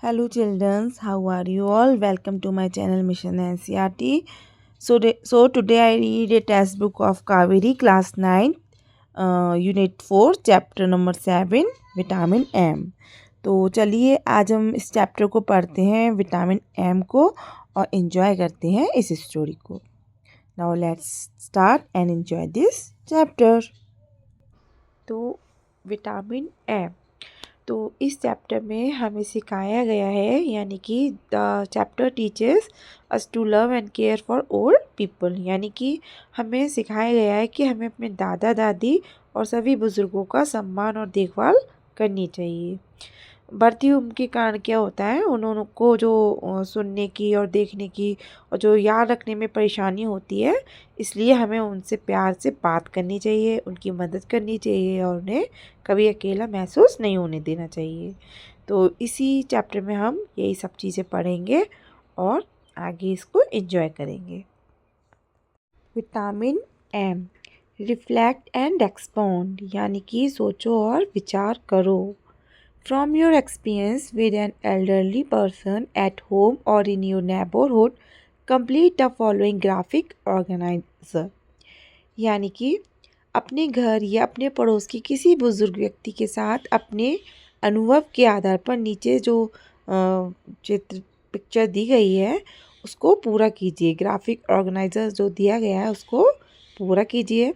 Hello children, how are you all? Welcome to my channel Mission NCRT. So today I read a textbook of Kaveri class 9 unit 4 chapter number 7 vitamin M. तो चलिए आज हम इस chapter को पढ़ते हैं vitamin M को और एंजॉय करते हैं इस स्टोरी को। Now let's start and enjoy this chapter. तो विटामिन एम, तो इस चैप्टर में हमें सिखाया गया है, यानी कि the chapter teachers us to love and care for old people, यानी कि हमें सिखाया गया है कि हमें अपने दादा दादी और सभी बुज़ुर्गों का सम्मान और देखभाल करनी चाहिए। बढ़ती उम्र के कारण क्या होता है, उनको जो सुनने की और देखने की और जो याद रखने में परेशानी होती है, इसलिए हमें उनसे प्यार से बात करनी चाहिए, उनकी मदद करनी चाहिए और उन्हें कभी अकेला महसूस नहीं होने देना चाहिए। तो इसी चैप्टर में हम यही सब चीज़ें पढ़ेंगे और आगे इसको एंजॉय करेंगे। Vitamin M, reflect and expound, यानी कि सोचो और विचार करो। From your experience with an elderly person at home or in your neighborhood, complete the following graphic organizer, यानी कि अपने घर या अपने पड़ोस के किसी बुज़ुर्ग व्यक्ति के साथ अपने अनुभव के आधार पर नीचे जो चित्र पिक्चर दी गई है उसको पूरा कीजिए। ग्राफिक ऑर्गेनाइजर जो दिया गया है उसको पूरा कीजिए।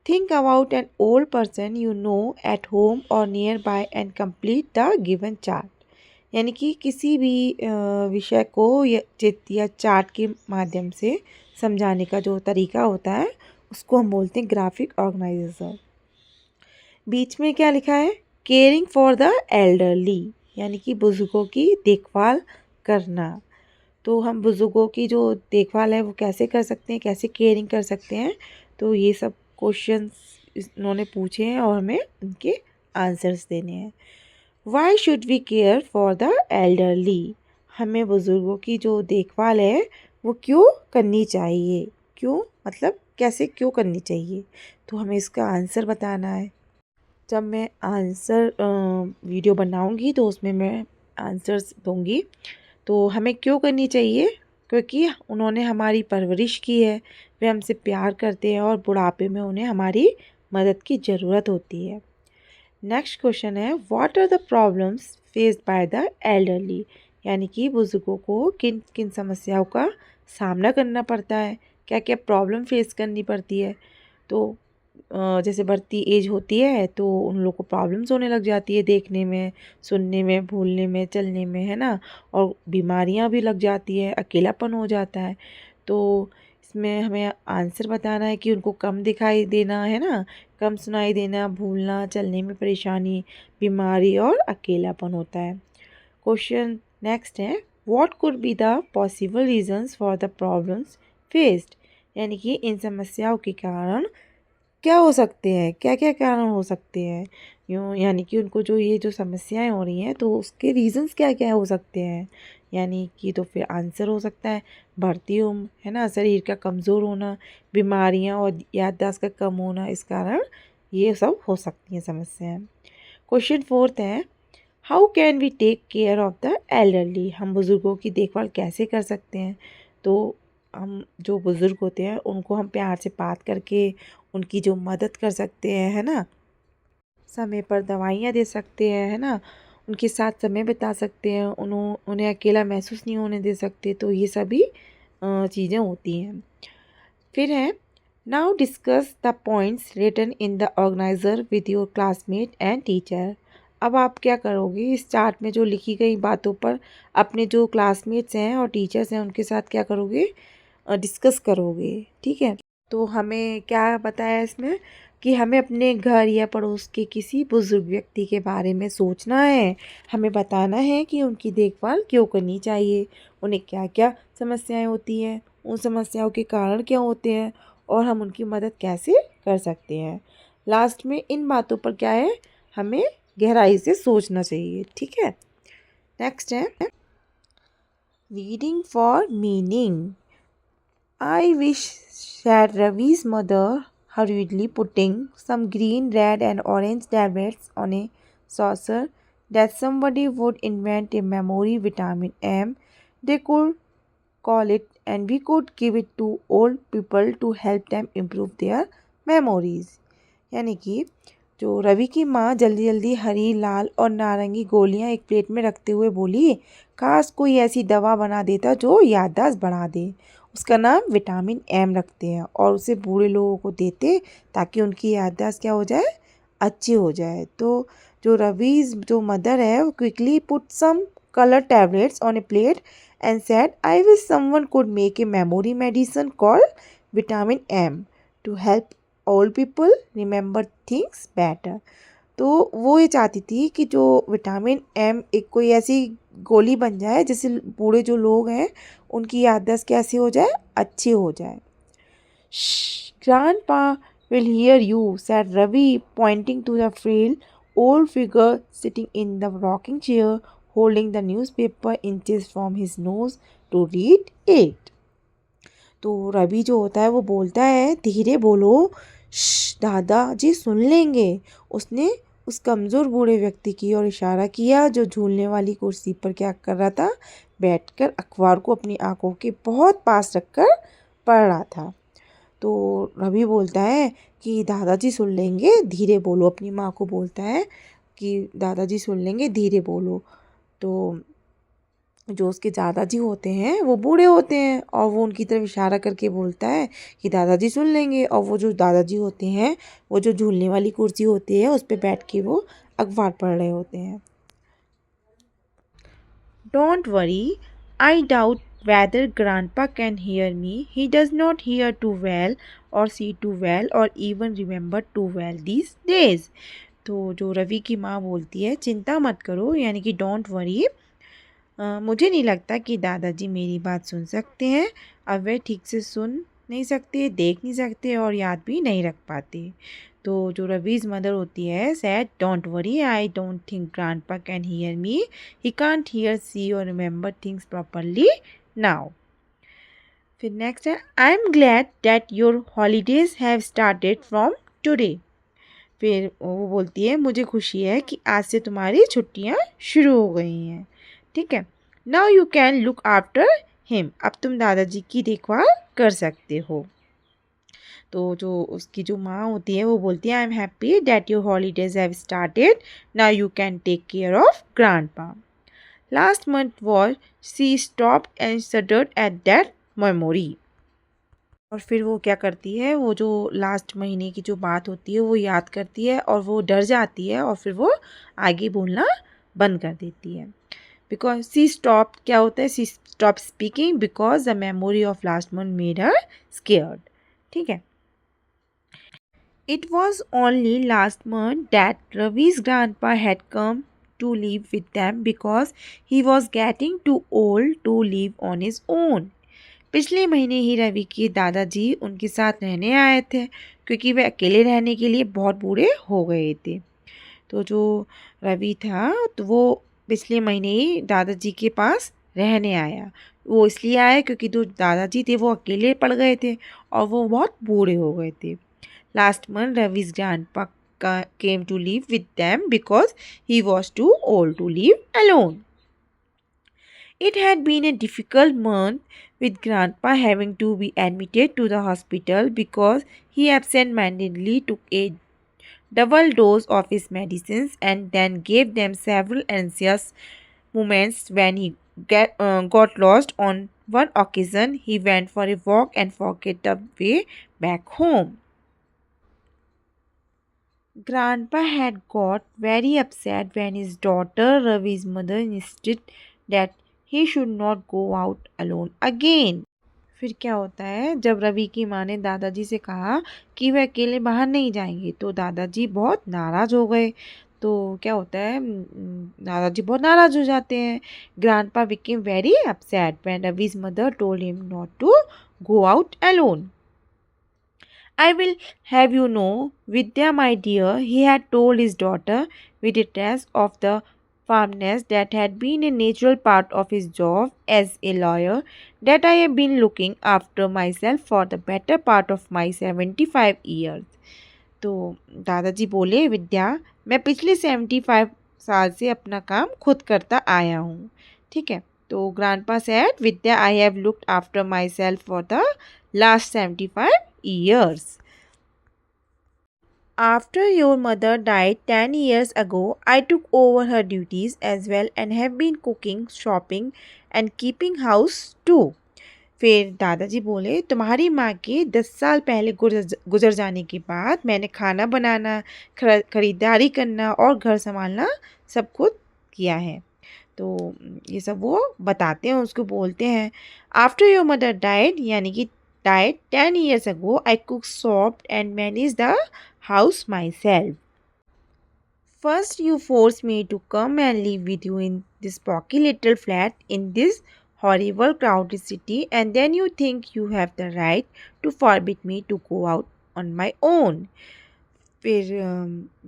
Think about an old person you know at home or nearby and complete the given chart, यानी कि किसी भी विषय को या चित्र या चार्ट के माध्यम से समझाने का जो तरीका होता है उसको हम बोलते हैं ग्राफिक ऑर्गेनाइजेशन। बीच में क्या लिखा है, केयरिंग फॉर द एल्डरली, यानी कि बुजुर्गों की देखभाल करना। तो हम बुजुर्गों की जो देखभाल है वो कैसे कर सकते हैं, कैसे केयरिंग कर सकते हैं, तो ये सब क्वेश्चंस इन्होंने पूछे हैं और हमें उनके आंसर्स देने हैं। Why should we care for the elderly, हमें बुज़ुर्गों की जो देखभाल है वो क्यों करनी चाहिए, क्यों मतलब कैसे क्यों करनी चाहिए, तो हमें इसका आंसर बताना है। जब मैं आंसर वीडियो बनाऊंगी तो उसमें मैं आंसर्स दूंगी। तो हमें क्यों करनी चाहिए, क्योंकि उन्होंने हमारी परवरिश की है, वे हमसे प्यार करते हैं और बुढ़ापे में उन्हें हमारी मदद की ज़रूरत होती है। नेक्स्ट क्वेश्चन है, what are the problems faced by the elderly, यानी कि बुजुर्गों को किन किन समस्याओं का सामना करना पड़ता है, क्या क्या प्रॉब्लम फेस करनी पड़ती है। तो जैसे बढ़ती एज होती है तो उन लोगों को प्रॉब्लम्स होने लग जाती है, देखने में, सुनने में, भूलने में, चलने में, है ना, और बीमारियां भी लग जाती है, अकेलापन हो जाता है। तो इसमें हमें आंसर बताना है कि उनको कम दिखाई देना, है ना, कम सुनाई देना, भूलना, चलने में परेशानी, बीमारी और अकेलापन होता है। क्वेश्चन नेक्स्ट है, what could be the possible reasons for the problems faced, यानी कि इन समस्याओं के कारण क्या हो सकते हैं, क्या क्या कारण हो सकते हैं, यूँ यानी कि उनको जो ये जो समस्याएं हो रही हैं तो उसके रीजंस क्या क्या हो सकते हैं, यानी कि तो फिर आंसर हो सकता है बढ़ती उम्र, है ना, शरीर का कमज़ोर होना, बीमारियां और याददाश्त का कम होना, इस कारण ये सब हो सकती हैं समस्याएं। क्वेश्चन फोर्थ है, how can we take care of the elderly, हम बुज़ुर्गों की देखभाल कैसे कर सकते हैं। तो हम जो बुज़ुर्ग होते हैं उनको हम प्यार से बात करके उनकी जो मदद कर सकते हैं, है ना, समय पर दवाइयाँ दे सकते हैं, है ना, उनके साथ समय बिता सकते हैं, उन्हें अकेला महसूस नहीं होने दे सकते। तो ये सभी चीज़ें होती हैं। फिर है, now discuss the points written in the organiser with your classmate and teacher, अब आप क्या करोगे, इस चार्ट में जो लिखी गई बातों पर अपने जो क्लासमेट्स हैं और टीचर्स हैं उनके साथ क्या करोगे, डिस्कस करोगे, ठीक है। तो हमें क्या बताया इसमें कि हमें अपने घर या पड़ोस के किसी बुज़ुर्ग व्यक्ति के बारे में सोचना है, हमें बताना है कि उनकी देखभाल क्यों करनी चाहिए, उन्हें क्या क्या समस्याएं होती हैं, उन समस्याओं के कारण क्या होते हैं और हम उनकी मदद कैसे कर सकते हैं। लास्ट में इन बातों पर क्या है, हमें गहराई से सोचना चाहिए, ठीक है। नेक्स्ट है, reading for meaning. I wish, said Ravi's mother hurriedly putting some green, red, and orange tablets on a saucer. that somebody would invent a memory vitamin M. They could call it and we could give it to old people to help them improve their memories. यानी कि जो रवि की माँ जल्दी जल्दी हरी लाल और नारंगी गोलियाँ एक प्लेट में रखते हुए बोली, काश कोई ऐसी दवा बना देता जो याददाश्त बढ़ा दे। उसका नाम विटामिन एम रखते हैं और उसे बूढ़े लोगों को देते ताकि उनकी याददाश्त क्या हो जाए, अच्छी हो जाए। तो जो रवीज जो मदर है वो quickly put some colour tablets on a plate and said, I wish someone could make a memory medicine called vitamin M to help old people remember things better. तो वो ये चाहती थी कि जो विटामिन एम एक कोई ऐसी गोली बन जाए जिससे बूढ़े जो लोग हैं उनकी याददाश्त कैसी हो जाए, अच्छी हो जाए। Grandpa will hear you, said Ravi, pointing to the frail old figure sitting in the rocking chair, holding the newspaper inches from his nose to read it. तो रवि जो होता है वो बोलता है, धीरे बोलो, दादाजी सुन लेंगे। उसने उस कमज़ोर बूढ़े व्यक्ति की ओर इशारा किया जो झूलने वाली कुर्सी पर क्या कर रहा था, बैठकर अखबार को अपनी आंखों के बहुत पास रखकर पढ़ रहा था। तो रवि बोलता है कि दादाजी सुन लेंगे, धीरे बोलो। अपनी माँ को बोलता है कि दादाजी सुन लेंगे, धीरे बोलो। तो जो उसके दादाजी होते हैं वो बूढ़े होते हैं और वो उनकी तरफ इशारा करके बोलता है कि दादाजी सुन लेंगे। और वो जो दादाजी होते हैं वो जो झूलने वाली कुर्सी होती है उस पर बैठ के वो अखबार पढ़ रहे होते हैं। Don't worry, I doubt whether grandpa can hear me. He does not hear too well or see too well or even remember too well these days. तो जो रवि की माँ बोलती है, चिंता मत करो, यानी कि डोंट वरी, मुझे नहीं लगता कि दादाजी मेरी बात सुन सकते हैं। अब वे ठीक से सुन नहीं सकते, देख नहीं सकते और याद भी नहीं रख पाते। तो जो रवीज़ मदर होती है sad, don't worry, I don't think grandpa can hear me, he can't hear, see or remember things properly now. फिर नेक्स्ट है, I am glad that your holidays have started from today. फिर वो बोलती है, मुझे खुशी है कि आज से तुम्हारी छुट्टियां शुरू हो गई हैं। ठीक है, now you can look after him, अब तुम दादाजी की देखभाल कर सकते हो। तो जो उसकी जो माँ होती है वो बोलती है, I am happy that your holidays have started, now you can take care of grandpa. Last month was she stopped and shuddered at that memory. और फिर वो क्या करती है, वो जो लास्ट महीने की जो बात होती है वो याद करती है और वो डर जाती है और फिर वो आगे बोलना बंद कर देती है। बिकॉज सी स्टॉप, क्या होता है, she stop speaking because the memory of last month made her scared. ठीक है, it was only last month that Ravi's grandpa had come to live with them because he was getting too old to live on his own. पिछले महीने ही रवि के दादाजी उनके साथ रहने आए थे क्योंकि वे अकेले रहने के लिए बहुत बूढ़े हो गए थे। तो जो रवि था तो वो पिछले महीने ही दादाजी के पास रहने आया। वो इसलिए आया क्योंकि जो दादाजी थे वो अकेले पड़ गए थे और वो बहुत बूढ़े हो गए थे। Last month Ravi's grandpa came to live with them because he was too old to live alone. It had been a difficult month, with Grandpa having to be admitted to the hospital because he absent-mindedly took a double dose of his medicines and then gave them several anxious moments when he got lost. On one occasion, he went for a walk and forgot the way back home. Grandpa had got very upset when his daughter Ravi's mother insisted that he should not go out alone again. फिर क्या होता है, जब रवि की माँ ने दादाजी से कहा कि वे अकेले बाहर नहीं जाएंगे तो दादाजी बहुत नाराज़ हो गए। तो क्या होता है, दादाजी बहुत नाराज़ हो जाते हैं। Grandpa became very upset when Ravi's mother told him not to go out alone. I will have you know, Vidya, my dear, he had told his daughter with a trace of the firmness that had been a natural part of his job as a lawyer, that I have been looking after myself for the better part of my 75 years. तो दादाजी बोले, विद्या, मैं पिछले 75 साल से अपना काम खुद करता आया हूँ। ठीक है, तो grandpa said, Vidya, I have looked after my self for the last 75 years. After your mother died 10 years ago, I took over her duties as well and have been cooking, shopping and keeping house too. फिर दादाजी बोले, तुम्हारी माँ के 10 साल पहले गुजर जाने के बाद मैंने खाना बनाना, खरीदारी करना और घर संभालना सब खुद किया है। तो ये सब वो बताते हैं, उसको बोलते हैं। आफ्टर योर मदर डाइड यानी कि died 10 years ago, I cooked, shopped and managed the house myself. First, you forced me to come and live with you in this poky little flat in this horrible crowded city, and then you think you have the right to forbid me to go out on my own. फिर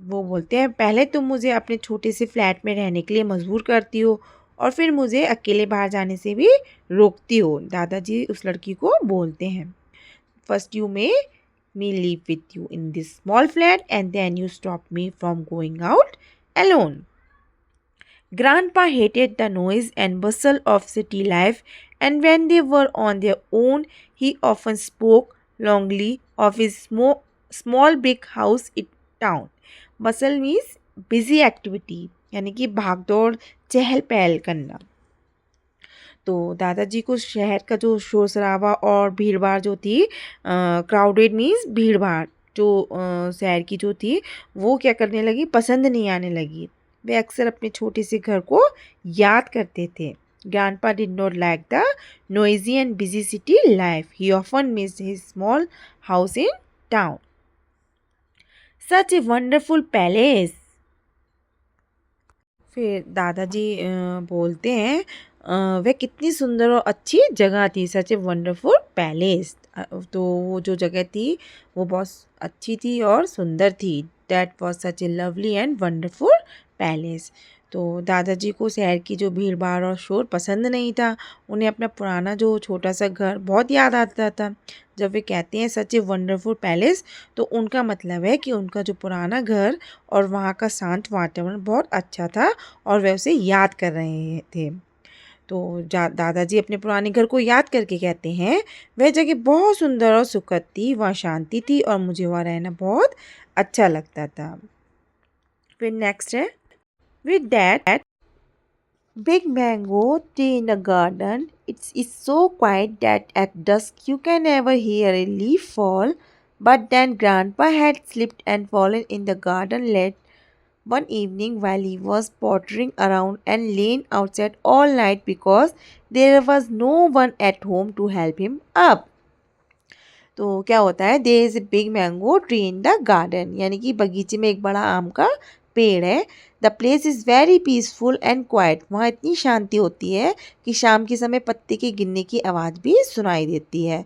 वो बोलते हैं, पहले तुम मुझे अपने छोटे से फ्लैट में रहने के लिए मजबूर करती हो और फिर मुझे अकेले बाहर जाने से भी रोकती हो। दादाजी उस लड़की को बोलते हैं, first you may me live with you in this small flat and then you stop me from going out alone. Grandpa hated the noise and bustle of city life, and when they were on their own, he often spoke longingly of his small brick house in town. Bustle means busy activity, यानी कि भागदौड़ चहल पहल करना। तो दादाजी को शहर का जो शोर शराबा और भीड़ भाड़ जो थी, क्राउडेड मीन्स भीड़ भाड़, जो शहर की जो थी वो क्या करने लगी, पसंद नहीं आने लगी। वे अक्सर अपने छोटे से घर को याद करते थे। Grandpa did not like the noisy and busy city life. He often missed his small house in town. Such a wonderful palace. फिर दादाजी बोलते हैं, वह कितनी सुंदर और अच्छी जगह थी, सच ए वंडरफुल पैलेस। तो वो जो जगह थी वो बहुत अच्छी थी और सुंदर थी। That was such A lovely and wonderful palace. तो दादाजी को शहर की जो भीड़ भाड़ और शोर पसंद नहीं था। उन्हें अपना पुराना जो छोटा सा घर बहुत याद आता था। जब वे कहते हैं सच ए वंडरफुल पैलेस, तो उनका मतलब है कि उनका जो पुराना घर और वहाँ का शांत वातावरण बहुत अच्छा था और वे उसे याद कर रहे थे। तो दादाजी अपने पुराने घर को याद करके कहते हैं, वह जगह बहुत सुंदर और सुखद थी, वहाँ शांति थी और मुझे वहाँ रहना बहुत अच्छा लगता था। फिर नेक्स्ट है, with that big mango tree in the garden, it's is so quiet that at dusk you can never hear a leaf fall, but then grandpa had slipped and fallen in the garden late one evening while he was pottering around and laying outside all night because there was no one at home to help him up. तो क्या होता है, there is a big mango tree in the garden, यानी कि बगीचे में एक बड़ा आम का पेड़ है। The place is very peaceful and quite, वहाँ इतनी शांति होती है कि शाम के समय पत्ते के गिरने की आवाज़ भी सुनाई देती है।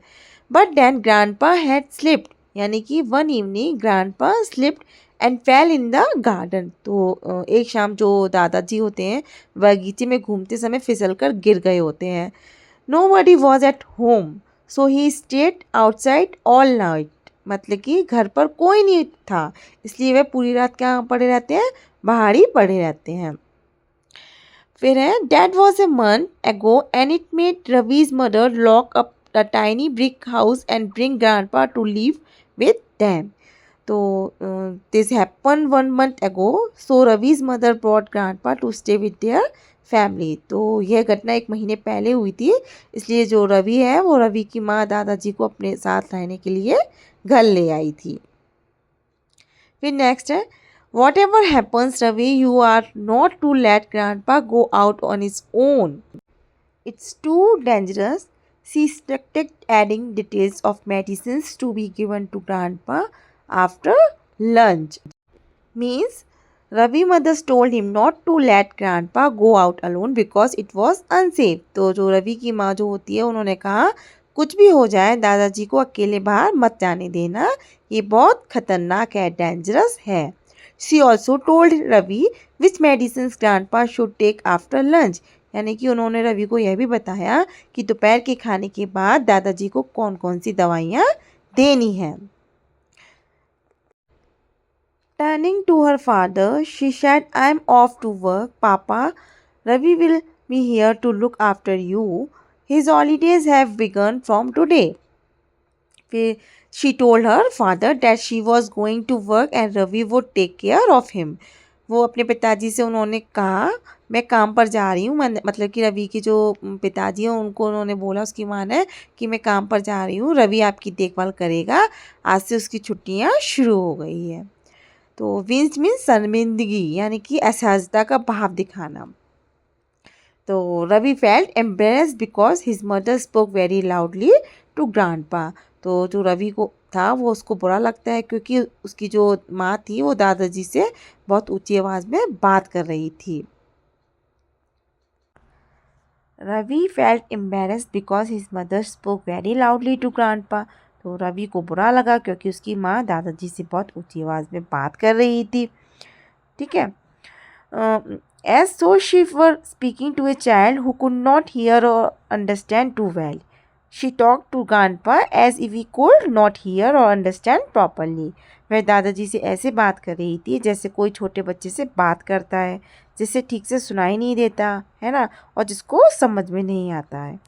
But then grandpa had slipped, यानी कि one evening grandpa slipped and fell in the garden. तो एक शाम जो दादाजी होते हैं बगीचे में घूमते समय फिसल कर गिर गए होते हैं। Nobody was at home so he stayed outside all night, मतलब कि घर पर कोई नहीं था इसलिए वह पूरी रात क्या पड़े रहते हैं, बाहर ही पड़े रहते हैं। फिर है, that was a month ago and it made Ravi's mother lock up the tiny brick house and bring grandpa to live with them. तो this happen 1 month ago, so Ravi's mother brought grandpa to stay with their family. तो यह घटना 1 महीने पहले हुई थी, इसलिए जो रवि है वो रवि की माँ दादाजी को अपने साथ रहने के लिए घर ले आई थी। फिर नेक्स्ट है, whatever happens Ravi, you are not to let grandpa go out on his own, it's too dangerous. She instructed adding details of medicines to be given to grandpa after lunch. Means Ravi mothers told him not to let grandpa go out alone because it was unsafe. तो जो रवि की माँ जो होती है उन्होंने कहा कुछ भी हो जाए दादाजी को अकेले बाहर मत जाने देना, ये बहुत खतरनाक है, डेंजरस है। She also told Ravi which medicines grandpa should take after lunch. यानी कि उन्होंने रवि को यह भी बताया कि दोपहर के खाने के बाद दादाजी को कौन कौन सी दवाइयाँ देनी हैं। Turning to her father, she said, I'm off to work, Papa. Ravi will be here to look after you. His holidays have begun from today. She told her father that she was going to work and Ravi would take care of him. वो अपने पिताजी से उन्होंने कहा मैं काम पर जा रही हूँ, मतलब कि रवि के जो पिताजी हैं उनको उन्होंने बोला, उसकी माँ ने, कि मैं काम पर जा रही हूँ, रवि आपकी देखभाल करेगा, आज से उसकी छुट्टियाँ शुरू हो गई है। तो विंस मीन्स शर्मिंदगी, यानी कि असहजता का भाव दिखाना। तो Ravi felt embarrassed because his mother spoke very loudly to grandpa. तो जो रवि को था वो उसको बुरा लगता है क्योंकि उसकी जो माँ थी वो दादाजी से बहुत ऊंची आवाज़ में बात कर रही थी। Ravi felt embarrassed because his mother spoke very loudly to grandpa. तो रवि को बुरा लगा क्योंकि उसकी माँ दादाजी से बहुत ऊंची आवाज़ में बात कर रही थी। ठीक है। As though she were speaking to a child who could not hear or understand too well. She talked to grandpa as if he could not hear or understand properly. वह दादाजी से ऐसे बात कर रही थी जैसे कोई छोटे बच्चे से बात करता है, जिसे ठीक से सुनाई नहीं देता है ना, और जिसको समझ में नहीं आता है।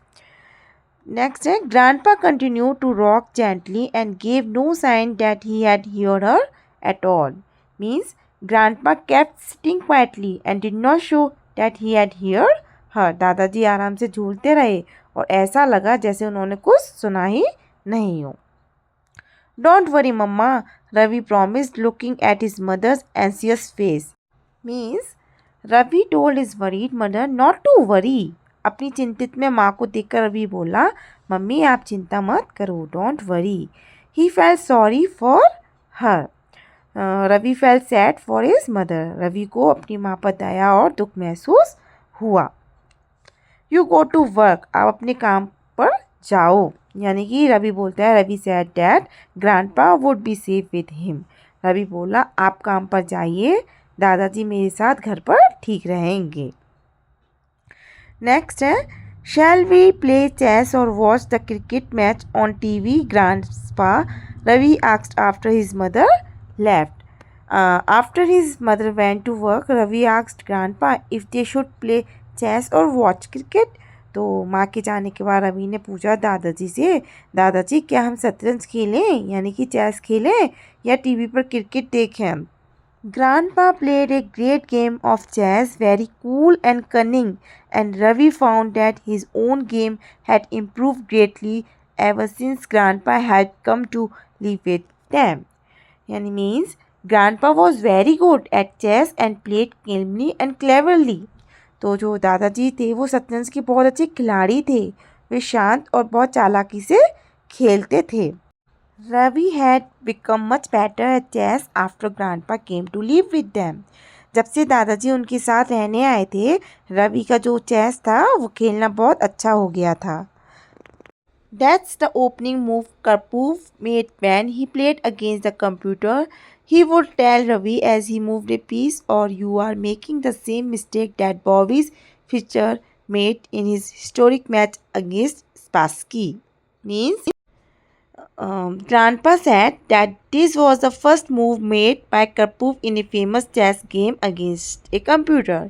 नेक्स्ट है, grandpa continued to rock gently and gave no sign that he had heard her at all. Means Grandpa kept sitting quietly and did not show that he had heard her. दादाजी आराम से झूलते रहे और ऐसा लगा जैसे उन्होंने कुछ सुना ही नहीं हो। Don't worry, Mama, Ravi promised, looking at his mother's anxious face. Means Ravi told his worried mother not to worry. अपनी चिंतित में माँ को देखकर रवि बोला, मम्मी आप चिंता मत करो, don't worry. He felt sorry for her. Ravi felt sad for his mother. Ravi को अपनी माँ पर दया और दुख महसूस हुआ। यू गो टू वर्क, आप अपने काम पर जाओ, यानी कि रवि बोलता है, Ravi said that grandpa would be safe with him. Ravi बोला आप काम पर जाइए, दादाजी मेरे साथ घर पर ठीक रहेंगे। नेक्स्ट है, shall we play chess or watch the cricket match on TV grandpa, Ravi asked after his mother left. After his mother went to work, Ravi asked grandpa if they should play chess or watch cricket. तो माँ के जाने के बाद रवि ने पूछा दादाजी से, दादाजी क्या हम शतरंज खेलें, यानी कि चेस खेलें, या टीवी पर क्रिकेट देखें। Grandpa played a great game of chess, very cool and cunning, and Ravi found that his own game had improved greatly ever since Grandpa had come to live with them. यानी means grandpa was very good at chess and played calmly and cleverly. तो जो दादाजी थे वो शतरंज के बहुत अच्छे खिलाड़ी थे, वे शांत और बहुत चालाकी से खेलते थे। Ravi had become much better at chess after grandpa came to live with them. जब से दादाजी उनके साथ रहने आए थे, रवि का जो चेस था वो खेलना बहुत अच्छा हो गया था। That's the opening move Karpov made when he played against the computer. He would tell Ravi as he moved a piece, or you are making the same mistake that Bobby Fischer made in his historic match against Spassky. Means, Grandpa said that this was the first move made by Karpov in a famous chess game against a computer.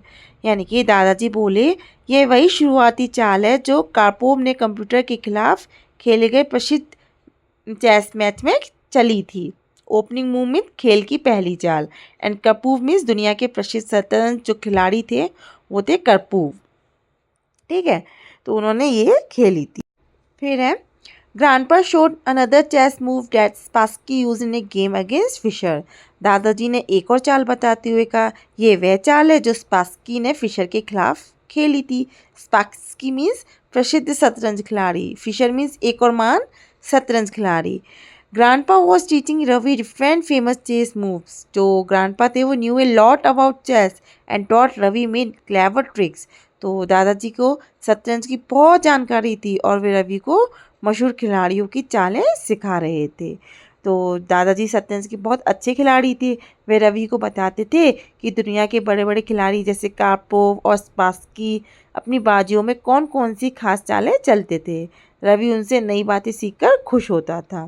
यानी कि दादाजी बोले ये वही शुरुआती चाल है जो कार्पोव ने कंप्यूटर के खिलाफ खेले गए प्रसिद्ध चेस मैच में चली थी। ओपनिंग मूव मीन खेल की पहली चाल, एंड कर्पूव मीन्स दुनिया के प्रसिद्ध शतरंज जो खिलाड़ी थे वो थे कर्पूव। ठीक है, तो उन्होंने ये खेली थी। फिर है, grandpa showed another chess move that Spassky use in a game against Fischer. दादाजी ने एक और चाल बताते हुए कहा ये वह चाल है जो स्पास्की ने फिशर के खिलाफ खेली थी। स्पास्की मीन्स प्रसिद्ध शतरंज खिलाड़ी, फिशर मीन्स एक और महान शतरंज खिलाड़ी। Grandpa was teaching Ravi different famous chess moves. जो ग्रैंडपा थे वो knew a lot about chess and taught Ravi made clever tricks. तो दादाजी को शतरंज की बहुत जानकारी थी और वे रवि को मशहूर खिलाड़ियों की चालें सिखा रहे थे। तो दादाजी शतरंज के बहुत अच्छे खिलाड़ी थे। वे रवि को बताते थे कि दुनिया के बड़े बड़े खिलाड़ी जैसे कार्पोव और स्पास्की अपनी बाजियों में कौन कौन सी खास चालें चलते थे। रवि उनसे नई बातें सीखकर खुश होता था।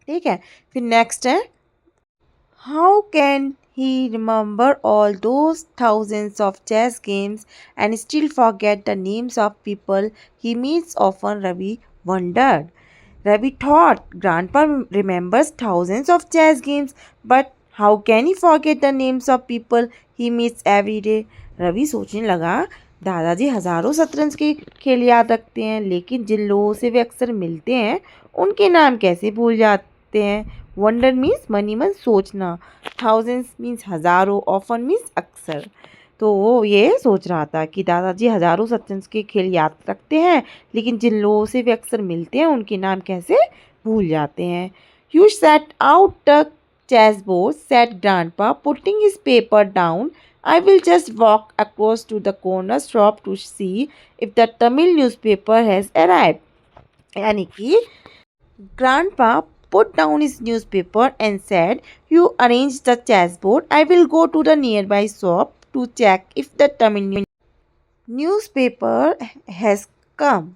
ठीक है, फिर नेक्स्ट है How can he remember all those thousands of chess games and still forget the names of people he meets often? Ravi wondered. Ravi thought Grandpa remembers thousands of chess games, but how can he forget the names of people he meets every day? Ravi सोचने लगा, दादाजी हजारों शतरंज के खेल याद रखते हैं, लेकिन जिन लोगों से वे अक्सर मिलते हैं उनके नाम कैसे भूल जाते हैं? वंडर मीन्स मनी मन सोचना, थाउजेंड्स मीन्स हजारों, ऑफन मीन्स अक्सर। तो वो ये सोच रहा था कि दादाजी हजारों शतरंज के खेल याद रखते हैं, लेकिन जिन लोगों से वे अक्सर मिलते हैं उनके नाम कैसे भूल जाते हैं। You set out the chess board, set grandpa, putting his paper down. I will just walk across to the corner shop to see if the Tamil newspaper has arrived. यानी कि Grandpa put down his newspaper and said, "You arrange the chessboard. I will go to the nearby shop to check if the Tamil newspaper has come."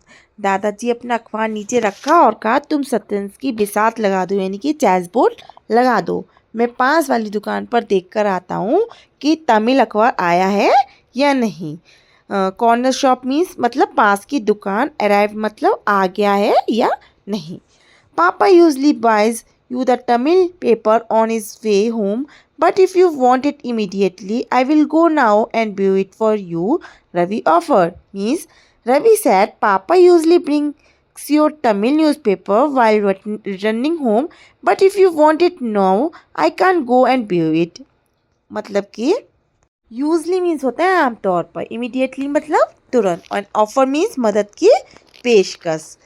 दादाजी अपना अखबार नीचे रखा और कहा, तुम शतरंज की बिसात लगा दो, यानी कि चेसबोर्ड लगा दो। मैं पास वाली दुकान पर देख कर आता हूँ कि तमिल अखबार आया है या नहीं। कॉर्नर शॉप मीन्स मतलब पास की दुकान, अराइव मतलब आ गया है या नहीं। Papa usually buys you the Tamil paper on his way home, but if you want it immediately, I will go now and view it for you, Ravi offered. Means Ravi said, Papa usually brings your Tamil newspaper while returning home, but if you want it now, I can't go and view it. मतलब कि usually means होता है आमतौर पर, immediately मतलब तुरंत, और offer means मदद की पेशकश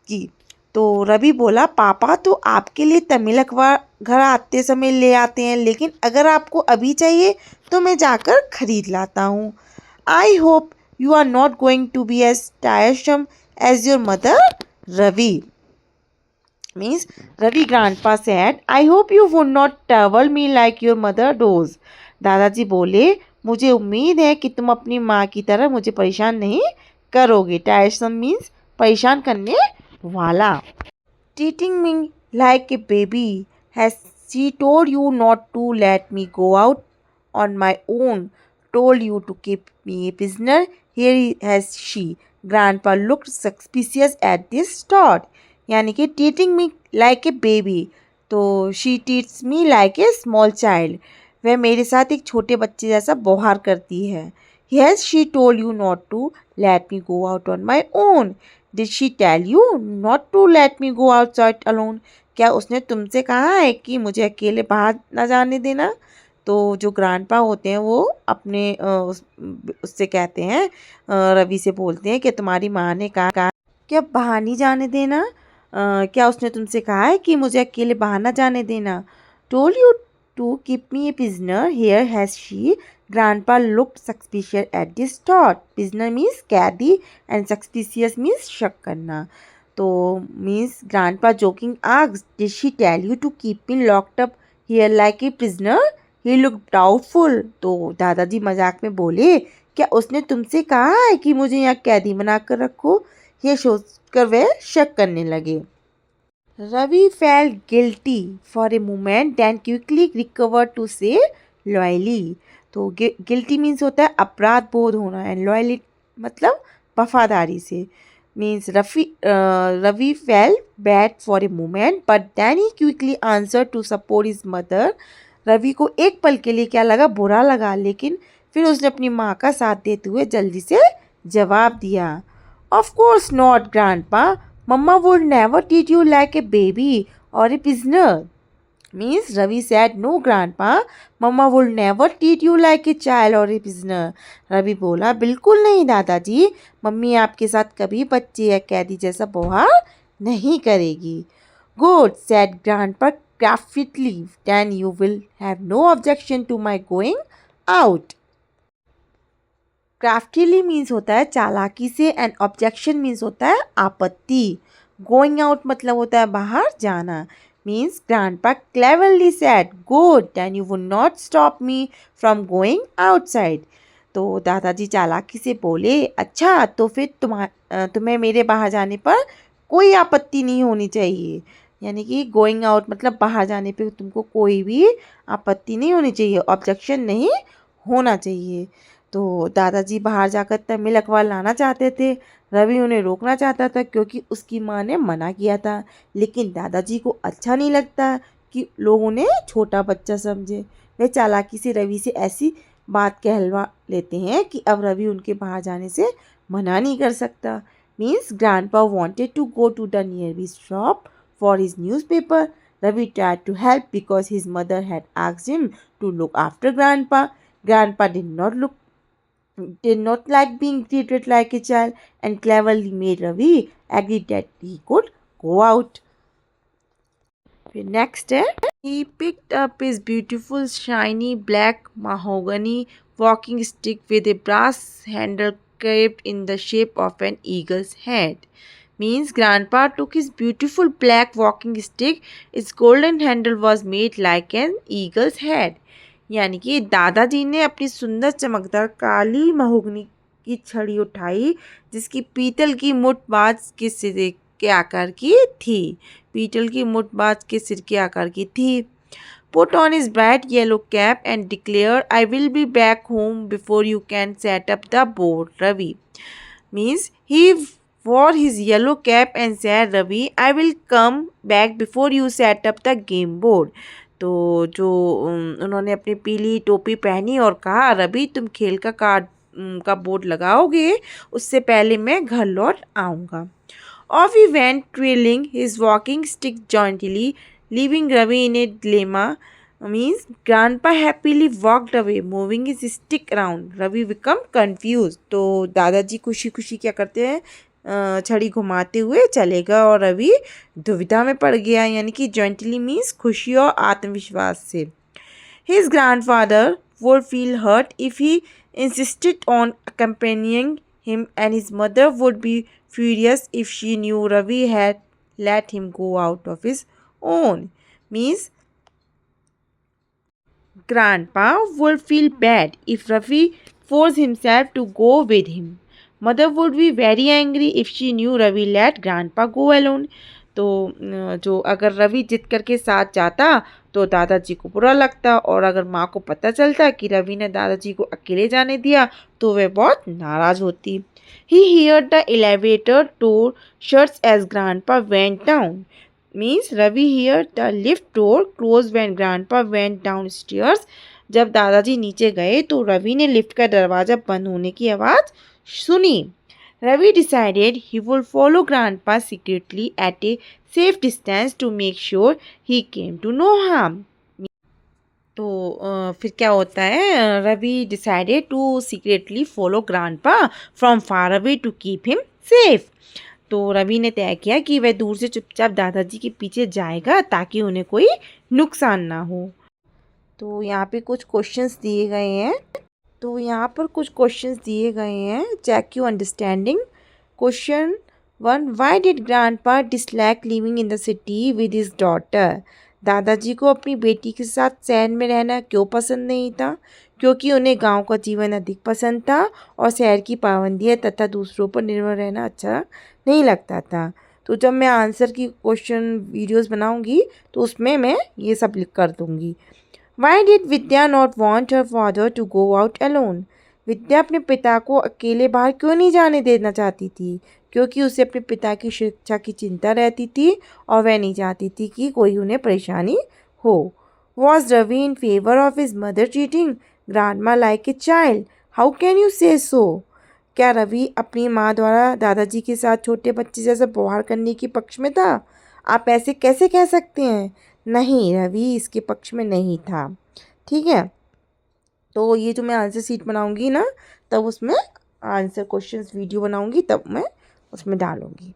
की। तो रवि बोला, पापा तो आपके लिए तमिल अखबार घर आते समय ले आते हैं, लेकिन अगर आपको अभी चाहिए तो मैं जाकर खरीद लाता हूँ। I hope you are not going to be as tiresome as your mother, Ravi. Means Ravi grandpa said, I hope you would not travel me like your mother does. दादाजी बोले, मुझे उम्मीद है कि तुम अपनी माँ की तरह मुझे परेशान नहीं करोगे। टायरसम मीन्स परेशान करने वाला। Treating me like a baby. Has she told you not to let me go out on my own? Told you to keep me a prisoner? Here has she. Grandpa looked suspicious at this thought. यानी कि treating me like a baby, तो she treats me like a small child. वह मेरे साथ एक छोटे बच्चे जैसा व्यवहार करती है। Has she told you not to let me go out on my own? Did she tell you not to let me go outside alone? क्या उसने तुमसे कहा है कि मुझे अकेले बाहर ना जाने देना? तो जो ग्रैंडपा होते हैं वो अपने उससे कहते हैं, रवि से बोलते हैं कि तुम्हारी माँ ने कहा क्या बाहर नहीं जाने देना? क्या उसने तुमसे कहा है कि मुझे अकेले बाहर ना जाने देना? Told you to keep me a prisoner, here has she. Grandpa looked suspicious at this thought. Prisoner means कैदी and suspicious means शक करना। तो means grandpa joking asked, did she tell you to keep me locked up here like a prisoner? He looked doubtful. तो दादाजी मजाक में बोले, क्या उसने तुमसे कहा है कि मुझे यहाँ कैदी बनाकर रखो? ये सोचकर वे शक करने लगे। Ravi felt guilty for a moment, then quickly recovered to say loyally. तो गिल्टी मीन्स होता है अपराध बोध होना, एंड लॉयली मतलब वफादारी से। Means Ravi fell bad for a moment but then he quickly answer to support his mother. Ravi को एक पल के लिए क्या लगा, बुरा लगा, लेकिन फिर उसने अपनी माँ का साथ देते हुए जल्दी से जवाब दिया, of course not grandpa, mamma would never treat you like a baby or a prisoner. Means Ravi said, no grandpa, mama will never treat you like a child or a prisoner. Ravi बोला, बिल्कुल नहीं दादाजी, mummy आपके साथ कभी बच्चे या कैदी जैसा व्यवहार नहीं करेगी। Good, said grandpa craftily, then you will have no objection to my going out. Craftily means होता है चालाकी से, एंड ऑब्जेक्शन मीन्स होता है आपत्ति। गोइंग आउट मतलब होता है बाहर जाना। Means grandpa cleverly said, good, then you would not stop me from going outside. तो दादाजी चालाकी से बोले, अच्छा तो फिर तुम्हें मेरे बाहर जाने पर कोई आपत्ति नहीं होनी चाहिए। यानी कि गोइंग आउट मतलब बाहर जाने पे तुमको कोई भी आपत्ति नहीं होनी चाहिए, ऑब्जेक्शन नहीं होना चाहिए। तो दादाजी बाहर जाकर तमिल अखबार लाना चाहते थे। रवि उन्हें रोकना चाहता था क्योंकि उसकी माँ ने मना किया था, लेकिन दादाजी को अच्छा नहीं लगता कि लोग उन्हें छोटा बच्चा समझे। वे चालाकी से रवि से ऐसी बात कहलवा लेते हैं कि अब रवि उनके बाहर जाने से मना नहीं कर सकता। Means grandpa wanted to go to the nearest shop for his newspaper. Ravi tried to help because his mother had asked him to look after Grandpa. Grandpa did not like being treated like a child and cleverly made Ravi agree that he could go out. Next है, he picked up his beautiful shiny black mahogany walking stick with a brass handle carved in the shape of an eagle's head. Means grandpa took his beautiful black walking stick, its golden handle was made like an eagle's head. यानी कि दादाजी ने अपनी सुंदर चमकदार काली mahogany की छड़ी उठाई जिसकी पीतल की मुठबाज के सिरे के आकार की थी। पीतल की मुठबाज के सिर के आकार की थी। Put on his bright yellow cap and declared, I will be back home before you can set up the board, Ravi. Means he wore his yellow cap and said, Ravi, I will come back before you set up the game board. तो जो उन्होंने अपनी पीली टोपी पहनी और कहा, रवि तुम खेल का बोर्ड लगाओगे उससे पहले मैं घर लौट आऊँगा। Off he went, twirling his walking stick jauntily, leaving Ravi in a dilemma. Means grandpa happily walked away, moving his stick around. Ravi become confused. तो दादाजी खुशी खुशी क्या करते हैं, छड़ी घुमाते हुए चलेगा और रवि दुविधा में पड़ गया। यानी कि जॉइंटली मीन्स खुशी और आत्मविश्वास से। His grandfather would feel hurt if he insisted on accompanying him, and his mother would be furious if she knew Ravi had let him go out of his own. Means grandpa would feel bad if Ravi forced himself to go with him. Mother would be very angry if she knew Ravi let grandpa go alone. तो जो अगर रवि जिद करके साथ जाता तो दादाजी को बुरा लगता, और अगर माँ को पता चलता कि रवि ने दादाजी को अकेले जाने दिया तो वे बहुत नाराज होती। He heard the elevator door shuts as grandpa went down. Means Ravi heard the lift door close when grandpa went downstairs. जब दादाजी नीचे गए तो रवि ने लिफ्ट का दरवाज़ा बंद होने की आवाज़ सुनी। Ravi decided he would follow grandpa secretly at a safe distance to make sure he came to no harm. तो फिर क्या होता है, Ravi decided to secretly follow grandpa from far away to keep him safe. तो रवि ने तय किया कि वह दूर से चुपचाप दादाजी के पीछे जाएगा ताकि उन्हें कोई नुकसान ना हो। तो यहाँ पे कुछ क्वेश्चंस दिए गए हैं। Check your understanding. Question 1, why did grandpa dislike living in the city with his daughter. दादाजी को अपनी बेटी के साथ शहर में रहना क्यों पसंद नहीं था? क्योंकि उन्हें गांव का जीवन अधिक पसंद था और शहर की पाबंदियाँ तथा दूसरों पर निर्भर रहना अच्छा नहीं लगता था। तो जब मैं आंसर की क्वेश्चन वीडियोस बनाऊंगी तो उसमें मैं ये सब लिख कर दूंगी। Why did Vidya not want her father to go out alone. Vidya अपने पिता को अकेले बाहर क्यों नहीं जाने देना चाहती थी? क्योंकि उसे अपने पिता की शिक्षा की चिंता रहती थी और वह नहीं चाहती थी कि कोई उन्हें परेशानी हो। Was Ravi in favour of his mother treating grandma like a child? How can you say so? क्या रवि अपनी माँ द्वारा दादाजी के साथ छोटे बच्चे जैसा व्यवहार करने के पक्ष में था? आप ऐसे कैसे कह सकते हैं? नहीं, रवि इसके पक्ष में नहीं था। ठीक है, तो ये जो मैं आंसर शीट बनाऊंगी ना, तब उसमें आंसर क्वेश्चंस वीडियो बनाऊंगी तब मैं उसमें डालूंगी।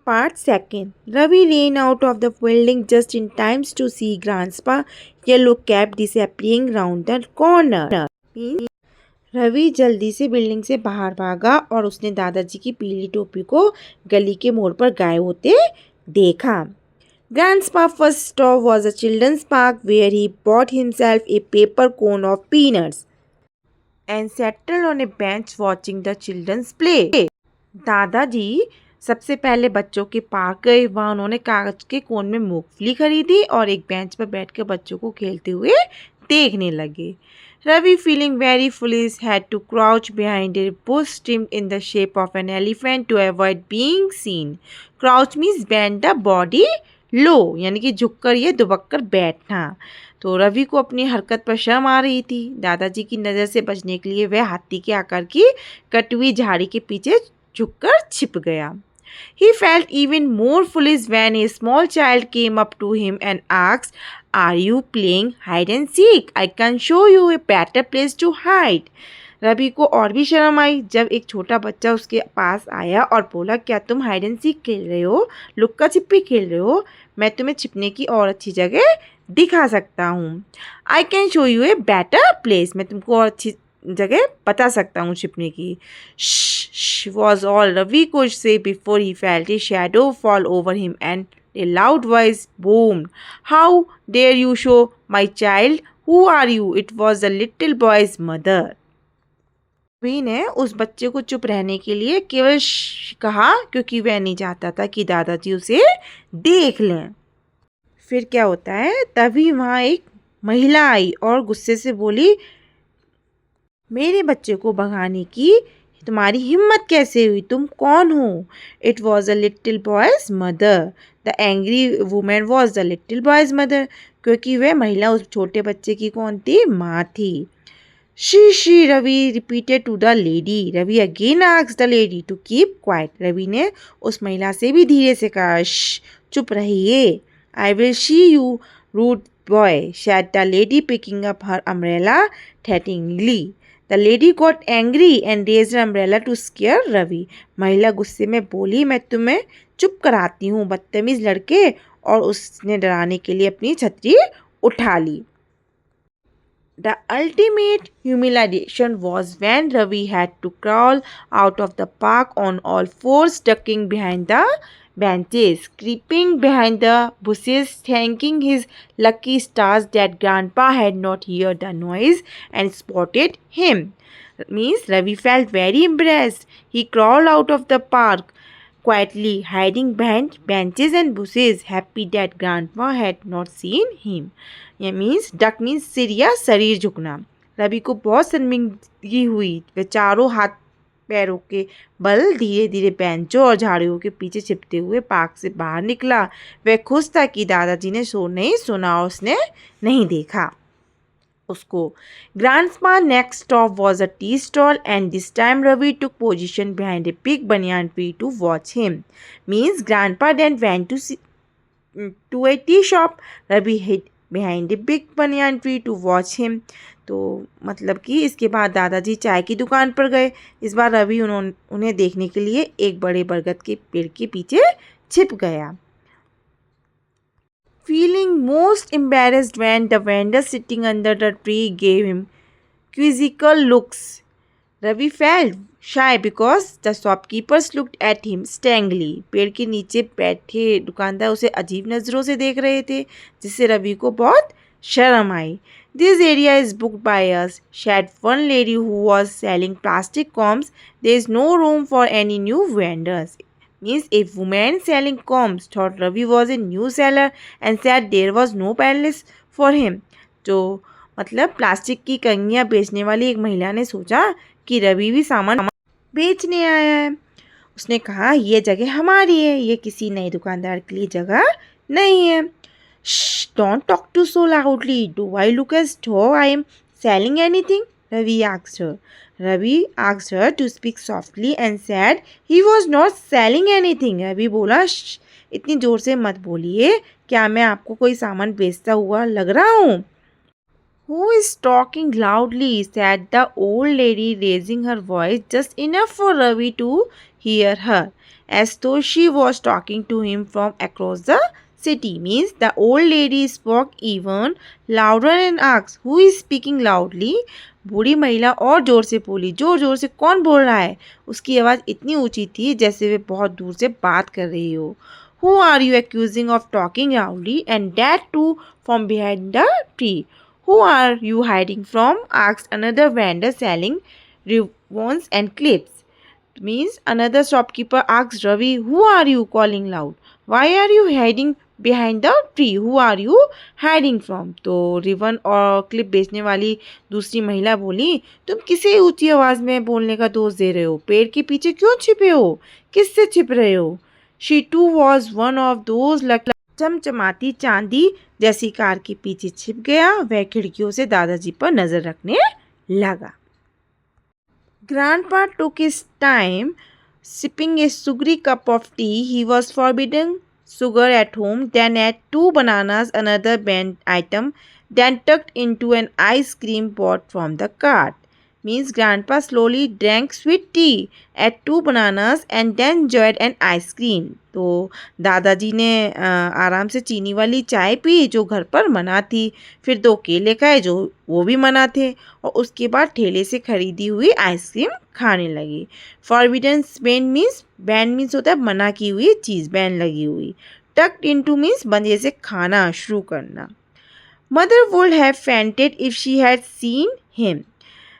Part 2. Ravi ran out of the building just in time to see grandpa yellow cap disappearing round the corner. Ravi जल्दी से बिल्डिंग से बाहर भागा और उसने दादाजी की पीली टोपी को गली के मोड़ पर गायब होते देखा। Grandpa's first stop was a children's park where he bought himself a paper cone of peanuts and settled on a bench watching the children play. दादाजी सबसे पहले बच्चों के पार्क गए। वहाँ उन्होंने कागज के कोन में मूंगफली खरीदी और एक बेंच पर बैठकर बच्चों को खेलते हुए देखने लगे। Ravi, feeling very foolish, had to crouch behind a bush trimmed in the shape of an elephant to avoid being seen. Crouch means bend the body low, यानी कि झुककर ये दुबककर बैठना। तो रवि को अपनी हरकत पर शर्म आ रही थी। दादाजी की नज़र से बचने के लिए वह हाथी के आकार की कटी हुई झाड़ी के पीछे झुककर छिप गया। He felt even more foolish when a small child came up to him and asked, "Are you playing hide and seek? I can show you a better place to hide." Ravi को और भी शर्म आई जब एक छोटा बच्चा उसके पास आया और बोला, क्या तुम हाइड एंड सीक खेल रहे हो, लुक्का छिपी खेल रहे हो? मैं तुम्हें छिपने की और अच्छी जगह दिखा सकता हूँ। I can show U a better place, मैं तुमको और अच्छी जगह बता सकता हूँ छिपने की। Shh was all Ravi could say before he felt a shadow fall over him and a loud voice boomed, "How dare you show my child? Who are you?" It was the little boy's mother. Ravi ने उस बच्चे को चुप रहने के लिए केवल कहा क्योंकि वह नहीं चाहता था कि दादाजी उसे देख लें। फिर क्या होता है, तभी वहाँ एक महिला आई और गुस्से से बोली, मेरे बच्चे को भगाने की तुम्हारी हिम्मत कैसे हुई? तुम कौन हो? It was a little boys mother. The angry women was the little boys mother, क्योंकि वह महिला उस छोटे बच्चे की कौन थी? माँ थी। She Ravi repeated to the lady. Ravi again asked the lady to keep quiet. Ravi ने उस महिला से भी धीरे से कहा, चुप रहिए। I will she you rude boy, said the lady picking up her umbrella threateningly. The lady got angry and raised her umbrella to scare Ravi. महिला गुस्से में बोली, मैं तुम्हें चुप कराती हूँ बदतमीज लड़के, और उसने डराने के लिए अपनी छतरी उठा ली। The ultimate humiliation was when Ravi had to crawl out of the park on all fours, ducking behind the benches, creeping behind the bushes, thanking his lucky stars that Grandpa had not heard the noise and spotted him. Means Ravi felt very embarrassed. He crawled out of the park quietly, hiding behind benches and bushes, happy that Grandpa had not seen him. ये means duck means सिर या शरीर झुकना। रवि को बहुत शर्मिंदगी हुई। वह चारों हाथ पैरों के बल धीरे धीरे बेंचों और झाड़ियों के पीछे छिपते हुए पार्क से बाहर निकला। वह खुश था कि दादाजी ने शोर नहीं सुना और उसने नहीं देखा उसको। Grandpa next stop was a tea stall, and this time Ravi took position behind a big banyan tree to watch him. Means Grandpa then went to a tea shop. Ravi hid behind a big banyan tree to watch him. तो मतलब कि इसके बाद दादाजी चाय की दुकान पर गए। इस बार रवि उन्हें देखने के लिए एक बड़े बरगद के पेड़ के पीछे छिप गया। Feeling most embarrassed when the vendor sitting under the tree gave him quizzical looks, Ravi felt shy because the shopkeepers looked at him strangely. पेड़ के नीचे बैठे दुकानदार उसे अजीब नज़रों से देख रहे थे, जिससे रवि को बहुत शर्म आई। This area is booked by us, said one lady who was selling plastic combs. There is no room for any new vendors. Means a woman selling combs thought Ravi was a new seller and said there was no place for him. तो मतलब plastic की कंघियाँ बेचने वाली एक महिला ने सोचा कि रवि भी सामान बेचने आया है। उसने कहा, ये जगह हमारी है, ये किसी नए दुकानदार के लिए जगह नहीं है। Don't talk to so loudly. Do I look as though I am selling anything? Ravi asked her. Ravi asked her to speak softly and said he was not selling anything. Ravi बोला, इतनी जोर से मत बोलिए, क्या मैं आपको कोई सामान बेचता हुआ लग रहा हूँ? Who is talking loudly? Said the old lady, raising her voice just enough for Ravi to hear her, as though she was talking to him from across the city. Means the old lady spoke even louder and asked, who is speaking loudly? बूढ़ी महिला और जोर से बोली, जोर जोर से कौन बोल रहा है? उसकी आवाज़ इतनी ऊंची थी जैसे वे बहुत दूर से बात कर रही हो। Who are you accusing of talking loudly, and that too from behind the tree? Who are you hiding from? Asked another vendor selling ribbons and clips. Means another shopkeeper asked Ravi, "Who are you calling loud? Why are you hiding behind the tree? Who are you hiding from?" तो ribbon और clip बेचने वाली दूसरी महिला बोली, "तुम किसे ऊंची आवाज में बोलने का दोष दे रहे हो? पेड़ के पीछे क्यों छिपे हो? किससे छिप रहे हो?" She too was one of those चमचमाती चांदी जैसी कार के पीछे छिप गया। वह खिड़कियों से दादाजी पर नजर रखने लगा। Grandpa took his time sipping a sugary cup of tea. He was forbidden sugar at home, then ate 2 bananas, another banned item, then tucked into an ice cream bought from the cart. Means grandpa slowly drank sweet tea, ate 2 bananas and then enjoyed an ice cream. तो दादाजी ने आराम से चीनी वाली चाय P जो घर पर मना थी, फिर 2 केले खाए जो वो भी मना थे, और उसके बाद ठेले से खरीदी हुई आइसक्रीम खाने लगी। फॉरबिडन बैन मीन्स होता है मना की हुई चीज़, बैन लगी हुई। टक्ड इनटू मीन्स बंदे से खाना शुरू करना। Mother would have fainted if she had seen him.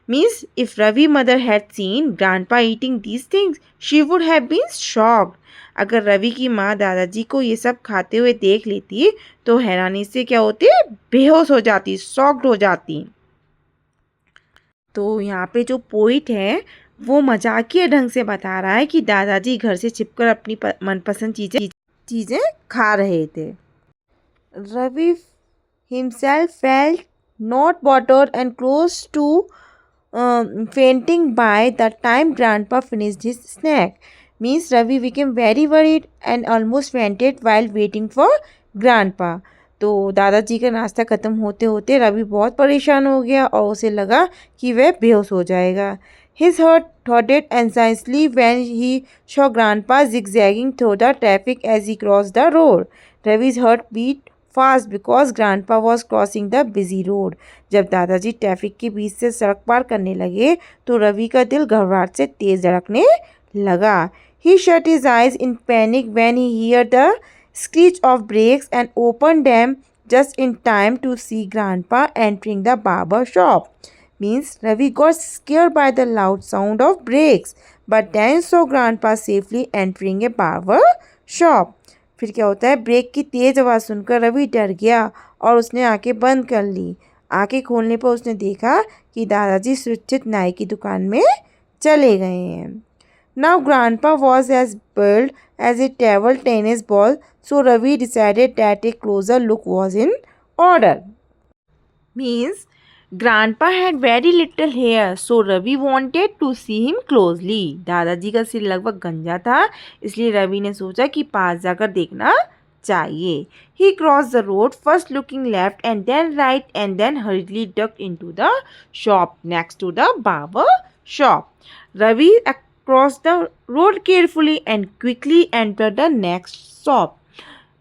Means if Ravi mother had seen grandpa eating these things, she would have been shocked. अगर रवि की माँ दादाजी को ये सब खाते हुए देख लेती तो हैरानी से क्या होती, बेहोश हो जाती, शॉक्ड हो जाती। तो यहाँ पे जो पोइट है वो मजाकिया ढंग से बता रहा है कि दादाजी घर से छिपकर अपनी मनपसंद चीज़ें खा रहे थे। Ravi himself felt not bothered and close to fainting by the time grandpa finished his snack. Means Ravi became very worried and almost fainted while waiting for grandpa. तो दादाजी का नाश्ता ख़त्म होते होते रवि बहुत परेशान हो गया और उसे लगा कि वह बेहोश हो जाएगा। His heart thudded anxiously when he saw grandpa zigzagging through the traffic as he crossed the road. Ravi's heart beat fast because grandpa was crossing the busy road. जब दादाजी ट्रैफिक के बीच से सड़क पार करने लगे तो रवि का दिल घबराहट से तेज धड़कने लगा। He shut his eyes in panic when he heard the screech of brakes and opened them just in time to see grandpa entering the barber shop. Means Ravi got scared by the loud sound of brakes, but then saw grandpa safely entering a barber shop. फिर क्या होता है, break की तेज़ आवाज़ सुनकर रवि डर गया और उसने आंखें बंद कर ली। आंखें खोलने पर उसने देखा कि दादाजी सुरक्षित नाई की दुकान में चले गए हैं। Now grandpa was as bald as a table tennis ball, so Ravi decided that a closer look was in order. Means Grandpa had very little hair, so Ravi wanted to see him closely. दादाजी का सिर लगभग गंजा था, इसलिए रवि ने सोचा कि पास जाकर देखना चाहिए। He crossed the road, first looking left and then right, and then hurriedly ducked into the shop next to the barber shop. Ravi crossed the road carefully and quickly entered the next shop.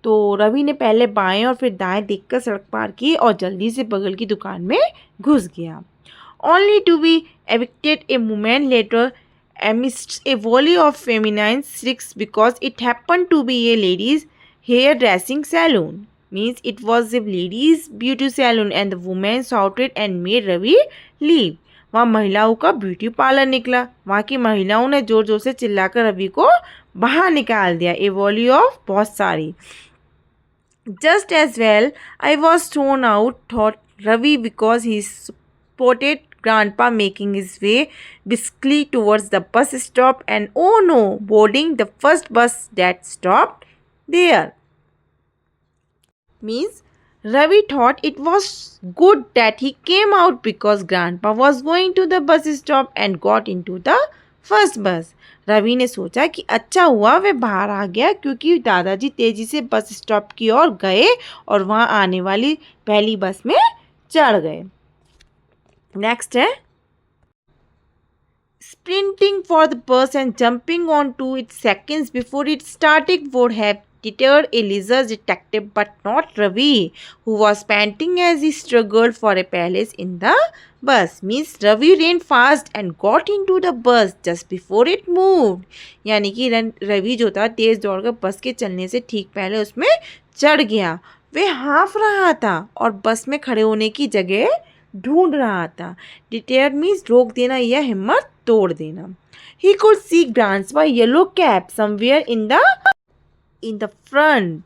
तो रवि ने पहले बाएं और फिर दाएं देखकर सड़क पार की और जल्दी से बगल की दुकान में घुस गया। Only to be evicted a moment later amidst a volley of feminine shrieks because it happened to be a ladies' hairdressing salon. Means it was a ladies' beauty salon and the woman shouted and made Ravi leave. वहाँ महिलाओं का beauty parlour निकला। वहाँ की महिलाओं ने जोर जोर से चिल्लाकर रवि को बाहर निकाल दिया। ए वॉली ऑफ बहुत सारी। Just as well, I was thrown out, thought Ravi, because he spotted Grandpa making his way briskly towards the bus stop and oh no, boarding the first bus that stopped there. Means Ravi thought it was good that he came out because Grandpa was going to the bus stop and got into the first bus. Ravi ने सोचा कि अच्छा हुआ वह बाहर आ गया क्योंकि दादाजी तेजी से बस स्टॉप की ओर गए और वहां आने वाली पहली बस में चढ़ गए। नेक्स्ट है sprinting for the bus and jumping on to it seconds before it starting would have deterred a lizard detective but not Ravi, who was panting as he struggled for a place in the bus. Means Ravi ran fast and got into the bus just before it moved. यानी कि रवि जो था तेज दौड़कर बस के चलने से ठीक पहले उसमें चढ़ गया। वह हाँफ रहा था और बस में खड़े होने की जगह ढूंढ रहा था। डिटेयर मीन्स रोक देना या हिम्मत तोड़ देना। He could see grandpa yellow cap somewhere in the front.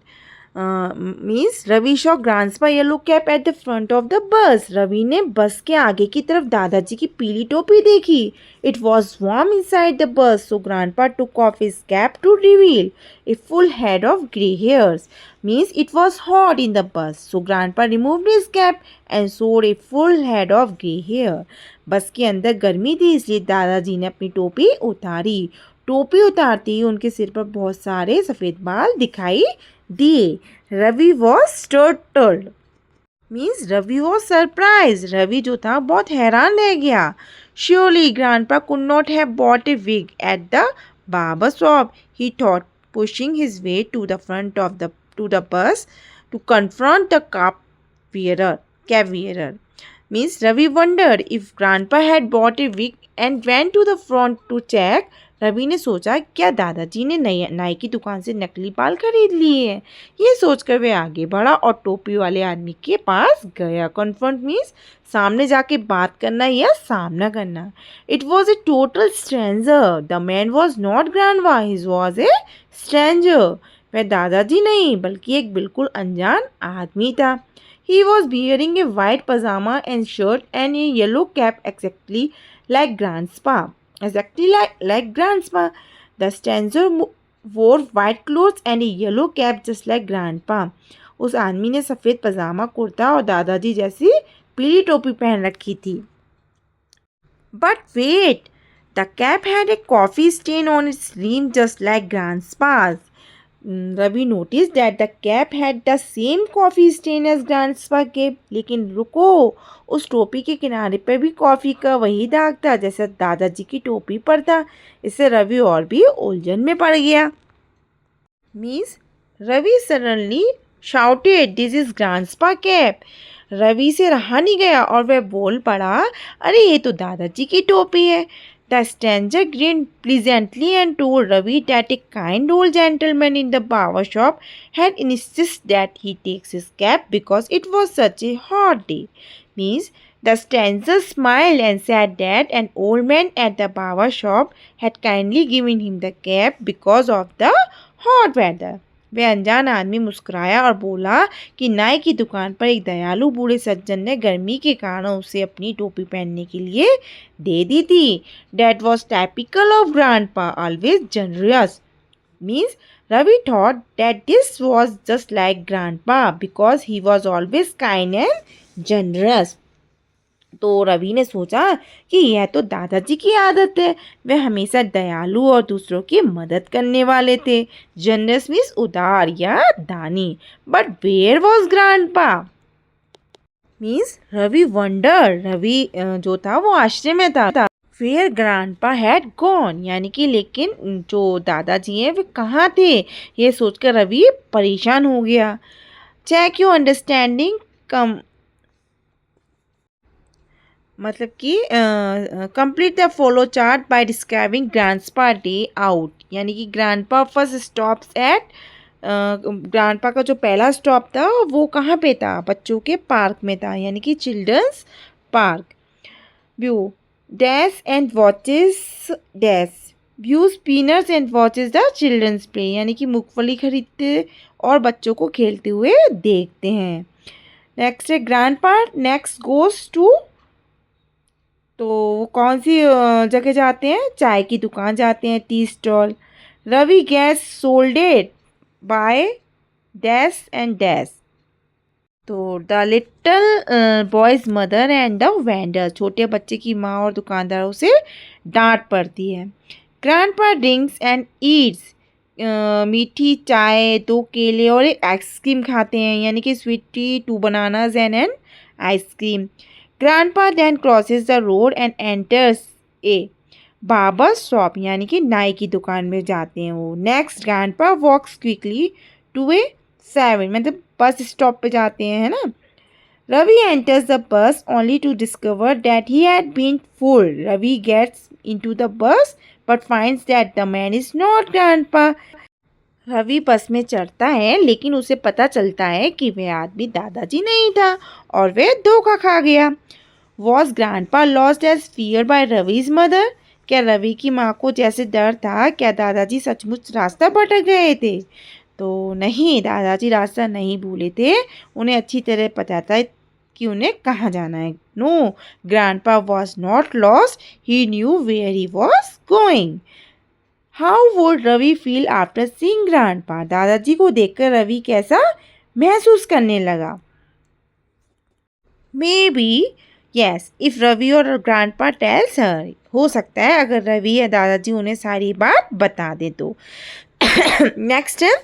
Means Ravi saw grandpa yellow cap at the front of the bus. Ravi ने बस के आगे की तरफ दादाजी की पीली टोपी देखी. It was warm inside the bus, so grandpa took off his cap to reveal a full head of grey hairs. Means it was hot in the bus, so grandpa removed his cap and showed a full head of grey hair. बस के अंदर गर्मी थी इसलिए दादाजी ने अपनी टोपी उतारी. टोपी उतारते ही उनके सिर पर बहुत सारे सफ़ेद बाल दिखाई दिए. Ravi was startled means Ravi was surprise. Ravi जो था बहुत हैरान रह गया. Surely grandpa could not have bought a wig at the barber shop, he thought, pushing his way to the front of the bus to confront the cap wearer. Means Ravi wondered if grandpa had bought a wig and went to the front to check. Ravi ने सोचा क्या दादाजी ने नाई की दुकान से नकली बाल खरीद लिए हैं. ये सोचकर वह आगे बढ़ा और टोपी वाले आदमी के पास गया. कन्फ्रंट मीन्स सामने जाके बात करना या सामना करना. It was a total stranger. The man was not grandpa, he was a stranger. वह दादाजी नहीं बल्कि एक बिल्कुल अनजान आदमी था. He was wearing a white pajama and shirt and a yellow cap exactly like Grandpa. The stranger wore white clothes and a yellow cap just like Grandpa. उस आदमी ने सफ़ेद पजामा कुर्ता और दादाजी जैसी पीली टोपी पहन रखी थी. But wait, the cap had a coffee stain on its rim just like Grandpa's. Ravi noticed that the cap had the same coffee stain as Grandpa cap. लेकिन रुको, उस टोपी के किनारे पर भी कॉफ़ी का वही दाग था जैसा दादाजी की टोपी पर था. इससे रवि और भी उलझन में पड़ गया. Means Ravi suddenly shouted, this is grandpa cap. Ravi से रहा नहीं गया और वह बोल पड़ा, अरे ये तो दादाजी की टोपी है. The stranger grinned pleasantly and told Ravi that a kind old gentleman in the barber shop had insisted that he takes his cap because it was such a hot day. Means the stranger smiled and said that an old man at the barber shop had kindly given him the cap because of the hot weather. वह अनजान आदमी मुस्कुराया और बोला कि नाई की दुकान पर एक दयालु बूढ़े सज्जन ने गर्मी के कारण उसे अपनी टोपी पहनने के लिए दे दी थी. That was typical of grandpa, always generous. Means Ravi thought that this was just like grandpa because he was always kind and generous. तो रवि ने सोचा कि यह तो दादाजी की आदत है, वे हमेशा दयालु और दूसरों की मदद करने वाले थे. जनरस मीन्स उदार या दानी. But where was grandpa means Ravi wonder. Ravi जो था वो आश्चर्य में था. वेयर ग्रैंडपा हैड गॉन यानी कि लेकिन जो दादाजी हैं वे कहाँ थे. ये सोचकर रवि परेशान हो गया. चेक योर अंडरस्टैंडिंग कम मतलब कि complete the follow chart by describing grandpa day out. यानी कि grandpa first stops at grandpa का जो पहला स्टॉप था वो कहाँ पे था, बच्चों के पार्क में था यानी कि children's park. View dash and watches dash views peanuts and watches the children's play यानी कि मूंगफली खरीदते और बच्चों को खेलते हुए देखते हैं. नेक्स्ट है ग्रैंडपा नेक्स्ट गोज टू. तो वो कौन सी जगह जाते हैं, चाय की दुकान जाते हैं, tea stall. Ravi gets scolded by dash and dash. तो the little boy's mother and the vendor छोटे बच्चे की माँ और दुकानदारों से डांट पड़ती है. ग्रैंडपा ड्रिंक्स एंड ईट्स मीठी चाय, 2 केले और एक आइसक्रीम खाते हैं यानी कि sweet T, 2 bananas and an ice cream. Grandpa then crosses the road and enters a barber shop यानी कि नाई की दुकान में जाते हैं वो. Next grandpa walks quickly to a 7 मतलब बस स्टॉप पे जाते हैं है ना. Ravi enters the bus only to discover that he had been fooled. Ravi gets into the bus but finds that the man is not grandpa. Ravi बस में चढ़ता है लेकिन उसे पता चलता है कि वह आदमी दादाजी नहीं था और वह धोखा खा गया. Was grandpa lost as fear by Ravi's mother? क्या रवि की माँ को जैसे डर था, क्या दादाजी सचमुच रास्ता भटक गए थे? तो नहीं, दादाजी रास्ता नहीं भूले थे, उन्हें अच्छी तरह पता था कि उन्हें कहाँ जाना है। No, grandpa was not lost, he knew where he was going. How would Ravi feel after seeing grandpa? दादाजी को देखकर रवि कैसा महसूस करने लगा? Maybe yes, if Ravi और ग्रैंडपा टेल्स हर, हो सकता है अगर रवि या दादाजी उन्हें सारी बात बता दे तो। नेक्स्ट है,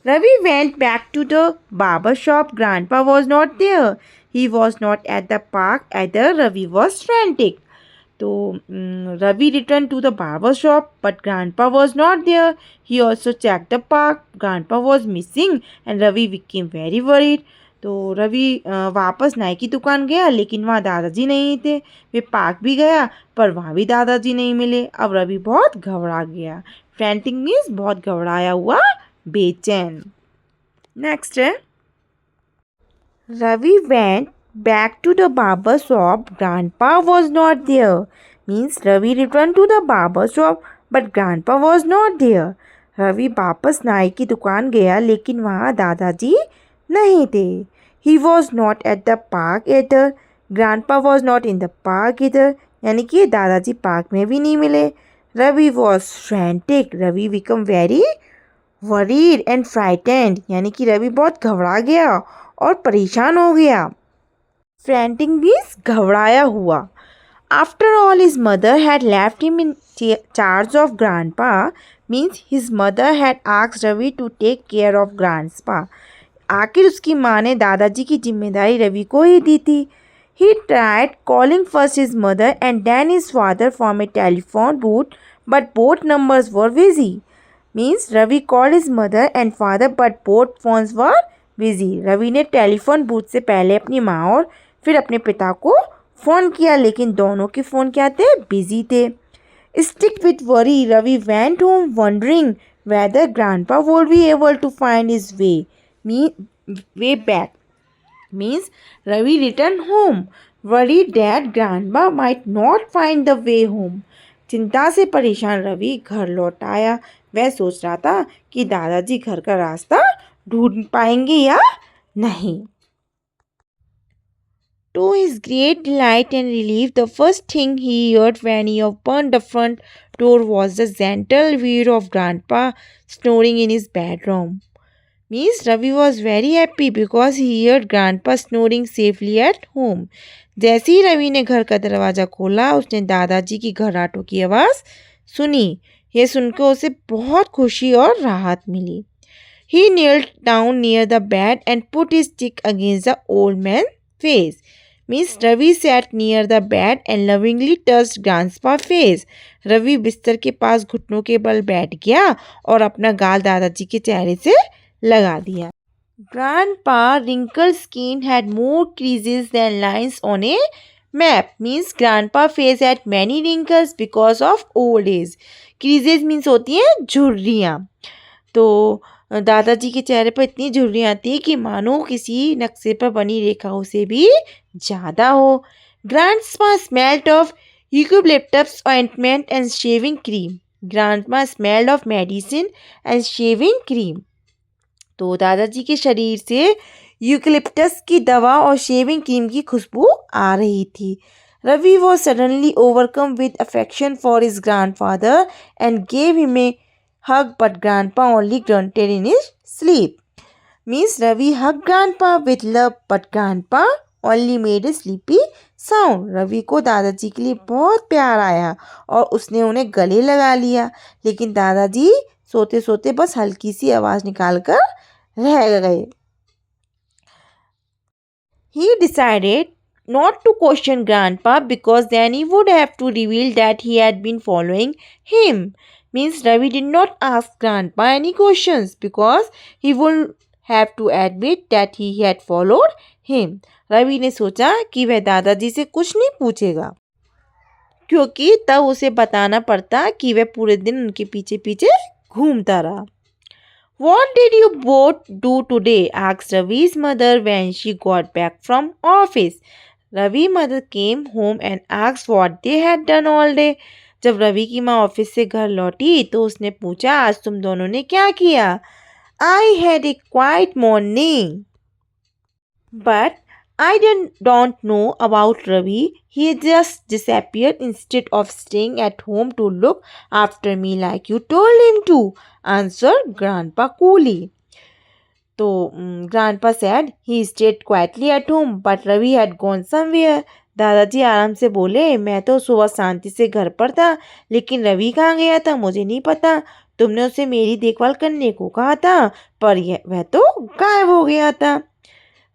Ravi went back to the barber shop. Grandpa was not there. He was not at the park either. Ravi was frantic. So Ravi returned to the barber shop, but Grandpa was not there. He also checked the park. Grandpa was missing, and Ravi became very worried. तो रवि वापस नाई की दुकान गया, लेकिन वहाँ दादाजी नहीं थे। वे पार्क भी गया, पर वहाँ भी दादाजी नहीं मिले। अब रवि बहुत घबरा गया। फ्रैंटिक मीन्स बहुत घबराया हुआ, बेचैन। नेक्स्ट है, Ravi went back to the barber shop. Grandpa was not there. Means Ravi return to the barber shop but grandpa was not there. Ravi वापस नाई की दुकान गया, लेकिन वहाँ दादाजी नहीं थे। He was not at the park either. Grandpa was not in the park either, यानी कि दादाजी पार्क में भी नहीं मिले। Ravi was frantic. Ravi become very worried and frightened, यानी कि रवि बहुत घबरा गया और परेशान हो गया। फ्रैंटिक मीन्स घबराया हुआ। After all his mother had left him in charge of grandpa, means his mother had asked Ravi to take care of grandpa. आखिर उसकी माँ ने दादाजी की जिम्मेदारी रवि को ही दी थी। He tried calling first his mother and then his father from a telephone booth, but both numbers were busy. Means Ravi called his mother and father but both phones were busy. Ravi ने टेलीफोन बूथ से पहले अपनी माँ और फिर अपने पिता को फ़ोन किया, लेकिन दोनों के फ़ोन क्या थे? बिजी थे। Sick with worry, Ravi went home wondering whether grandpa would be able to find his way back. Means Ravi return home worried that grandpa might not find the way home. चिंता से परेशान रवि घर लौट आया। वह सोच रहा था कि दादाजी घर का रास्ता ढूंढ पाएंगे या नहीं। To his great delight and relief, the first thing he heard when he opened the front door was the gentle whir of Grandpa snoring in his bedroom. Means Ravi was very happy because he heard Grandpa snoring safely at home. जैसे ही रवि ने घर का दरवाज़ा खोला, उसने दादाजी की घर्राटों की आवाज़ सुनी। यह सुनकर उसे बहुत खुशी और राहत मिली। He knelt down near the bed and put his stick against the old man's face. Means Ravi sat near the bed and lovingly touched Grandpa's face. Ravi बिस्तर के पास घुटनों के बल बैठ गया और अपना गाल दादाजी के चेहरे से लगा दिया। Grandpa's wrinkled skin had more creases than lines on a map. Means Grandpa's face had many wrinkles because of old age. Creases means होती हैं झुर्रियाँ। तो दादाजी के चेहरे पर इतनी झुर्रियाँ थी कि मानो किसी नक्शे पर बनी रेखाओं से भी ज़्यादा हो। Grandpa smelled of eucalyptus ointment and shaving cream. Grandpa smelled of medicine and shaving cream. तो दादाजी के शरीर से यूकलिप्टस की दवा और शेविंग क्रीम की खुशबू आ रही थी। Ravi was suddenly overcome with affection for his grandfather and gave him a hug, but grandpa only grunted in his sleep. Means Ravi hugged grandpa with love, but grandpa only made a sleepy sound. Ravi को दादाजी के लिए बहुत प्यार आया और उसने उन्हें गले लगा लिया, लेकिन दादाजी सोते सोते बस हल्की सी आवाज़ निकाल कर रह गए। He decided not to question grandpa because then he would have to reveal that he had been following him. Means Ravi did not ask grandpa any questions because he would have to admit that he had followed him. Ravi ने सोचा कि वह दादाजी से कुछ नहीं पूछेगा, क्योंकि तब उसे बताना पड़ता कि वह पूरे दिन उनके पीछे पीछे घूमता रहा। What did you both do today? asked Ravi's mother when she got back from office. Ravi mother came home and asked what they had done all day. जब रवि की माँ ऑफिस से घर लौटी तो उसने पूछा, आज तुम दोनों ने क्या किया? I had a quite morning but I don't know about Ravi. He just disappeared instead of staying at home to look after me like you told him to, answered Grandpa coolly. So, Grandpa said he stayed quietly at home, but Ravi had gone somewhere. दादाजी आराम से बोले, मैं तो सुबह शांति से घर पर था, लेकिन रवि कहाँ गया था मुझे नहीं पता। तुमने उसे मेरी देखभाल करने को कहा था, पर वह तो गायब हो गया था।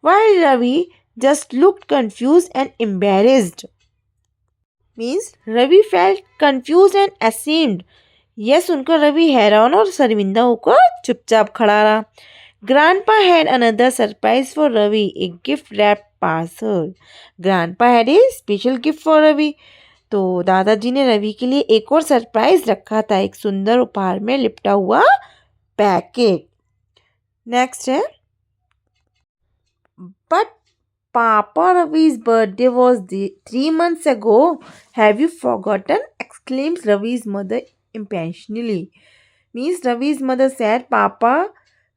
While Ravi just looked confused and embarrassed. Means Ravi felt confused and ashamed. यह सुनकर रवि हैरान और शर्मिंदा होकर चुपचाप खड़ा रहा। Grandpa had another surprise for Ravi, a gift wrapped parcel. Grandpa had a special gift for Ravi. तो दादाजी ने रवि के लिए एक और सरप्राइज रखा था, एक सुंदर उपहार में लिपटा हुआ पैकेट। नेक्स्ट है, but Papa Ravi's birthday was 3 months ago. Have you forgotten? Exclaimed Ravi's mother impatiently. Means Ravi's mother said, Papa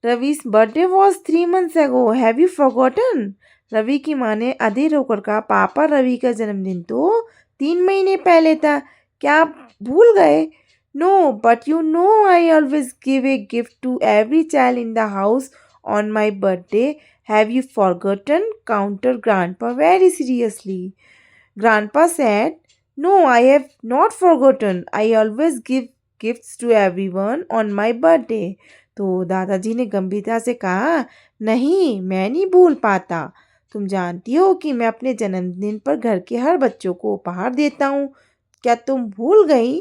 Ravi's birthday was 3 months ago. Have you forgotten? Ravi की माँ ने अधीर होकर कहा, पापा रवि का जन्मदिन तो 3 महीने पहले था, क्या आप भूल गए? No, but you know I always give a gift to every child in the house on my birthday. Have you forgotten? Countered Grandpa very seriously. Grandpa said, No, I have not forgotten. I always give gifts to everyone on my birthday. तो दादाजी ने गंभीरता से कहा, नहीं मैं नहीं भूल पाता। तुम जानती हो कि मैं अपने जन्मदिन पर घर के हर बच्चों को उपहार देता हूँ, क्या तुम भूल गई?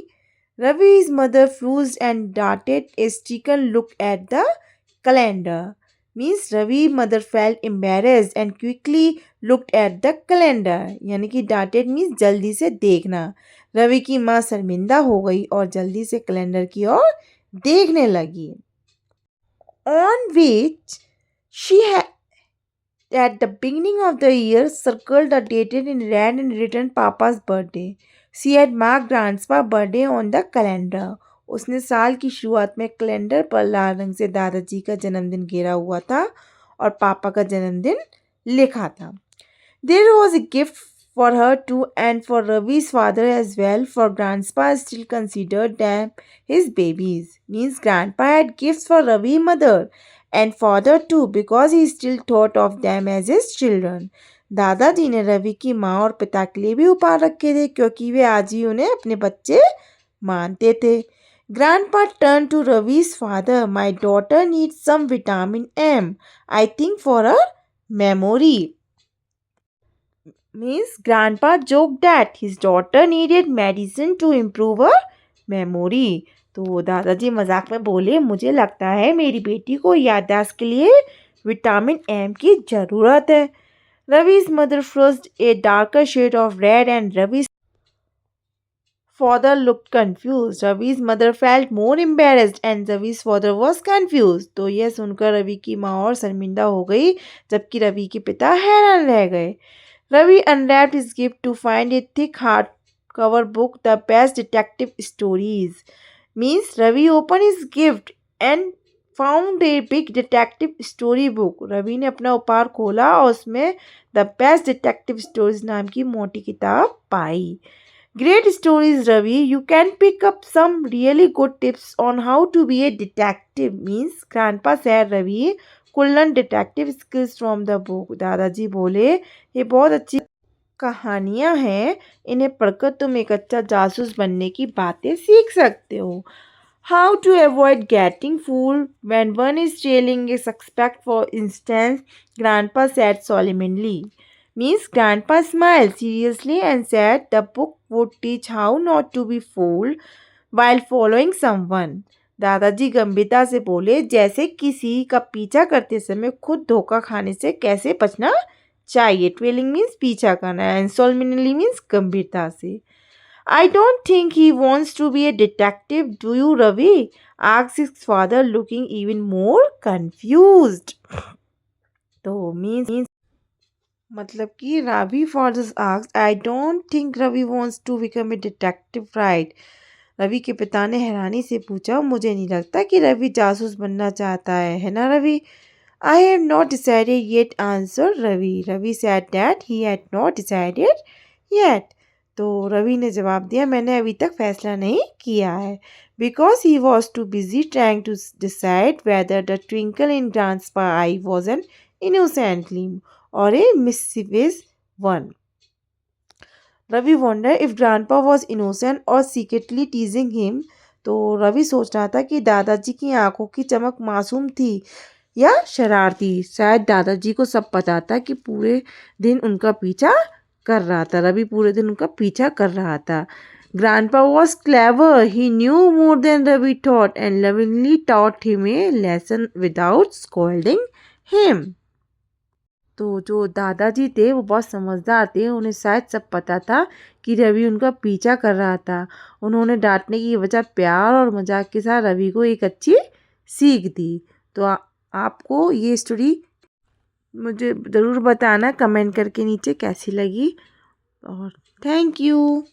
Ravi's mother flused and darted a stricken look at the calendar. Means Ravi's mother felt embarrassed and quickly looked at the calendar. यानी कि darted means जल्दी से देखना। रवि की माँ शर्मिंदा हो गई और जल्दी से कैलेंडर की ओर देखने लगी। On which she had at the beginning of the year circled the dated in red and written Papa's birthday. She had marked Grandpa's birthday on the calendar. उसने साल की शुरुआत में कैलेंडर पर लाल रंग से दादाजी का जन्मदिन घेरा हुआ था और पापा का जन्मदिन लिखा था। There was a gift for her too and for Ravi's father as well, for Grandpa still considered them his babies. Means Grandpa had gifts for Ravi's mother and father too because he still thought of them as his children. दादाजी ने रवि की माँ और पिता के लिए भी उपहार रखे थे क्योंकि वे आज ही उन्हें अपने बच्चे मानते थे। Grandpa turned to Ravi's father. My daughter needs some vitamin M. I think for her memory. Means Grandpa joked that his daughter needed medicine to improve her memory. तो दादाजी मजाक में बोले, मुझे लगता है मेरी बेटी को याददाश्त के लिए विटामिन एम की ज़रूरत है। Ravi's mother flushed a darker shade of red and Ravi's father looked confused. Ravi's mother felt more embarrassed and Ravi's father was confused. तो यह सुनकर रवि की माँ और शर्मिंदा हो गई जबकि रवि के पिता हैरान रह गए। Ravi unwrapped his gift to find a thick hardcover book, The Best Detective Stories. Means Ravi opened his gift and found a big detective story book. Ravi ने अपना उपहार खोला और उसमें द बेस्ट डिटेक्टिव स्टोरीज नाम की मोटी किताब पाई। Great stories, Ravi. You can pick up some really good tips on how to be a detective. Means Grandpa said Ravi could learn detective skills from the book. दादाजी बोले, ये बहुत अच्छी कहानियाँ हैं, इन्हें पढ़कर तुम एक अच्छा जासूस बनने की बातें सीख सकते हो। How to avoid getting fooled when one is trailing a suspect, for instance, Grandpa said solemnly. Means Grandpa smiled seriously and said the book would teach how not to be fooled while following someone. दादाजी गंभीरता से बोले, जैसे किसी का पीछा करते समय खुद धोखा खाने से कैसे बचना चाहिए। ट्रेलिंग मीन्स पीछा करना एंड सोलमिनली मीन्स गंभीरता से। I don't think he wants to be a detective, do you, Ravi? Asked his father, looking even more confused. तो मीन्स मतलब कि Ravi fathers asked, I don't think Ravi wants to become a detective, right? Ravi के पिता ने हैरानी से पूछा, मुझे नहीं लगता कि रवि जासूस बनना चाहता है ना Ravi? I have not decided yet, answer Ravi. Ravi said that he had not decided yet. तो रवि ने जवाब दिया, मैंने अभी तक फैसला नहीं किया है। Because he was too busy trying to decide whether the twinkle in grandpa's eye was an innocent gleam or a mischievous one. Ravi wondered if grandpa was innocent or secretly teasing him. तो रवि सोच रहा था कि दादाजी की आंखों की चमक मासूम थी या शरारती। शायद दादाजी को सब पता था कि पूरे दिन उनका पीछा कर रहा था, रवि पूरे दिन उनका पीछा कर रहा था। Grandpa was clever. He knew more than Ravi thought and lovingly taught him a lesson without scolding him. तो जो दादाजी थे वो बहुत समझदार थे, उन्हें शायद सब पता था कि रवि उनका पीछा कर रहा था। उन्होंने डांटने की वजह प्यार और मजाक के साथ रवि को एक अच्छी सीख दी। तो आपको ये स्टोरी मुझे ज़रूर बताना कमेंट करके नीचे कैसी लगी। और थैंक यू।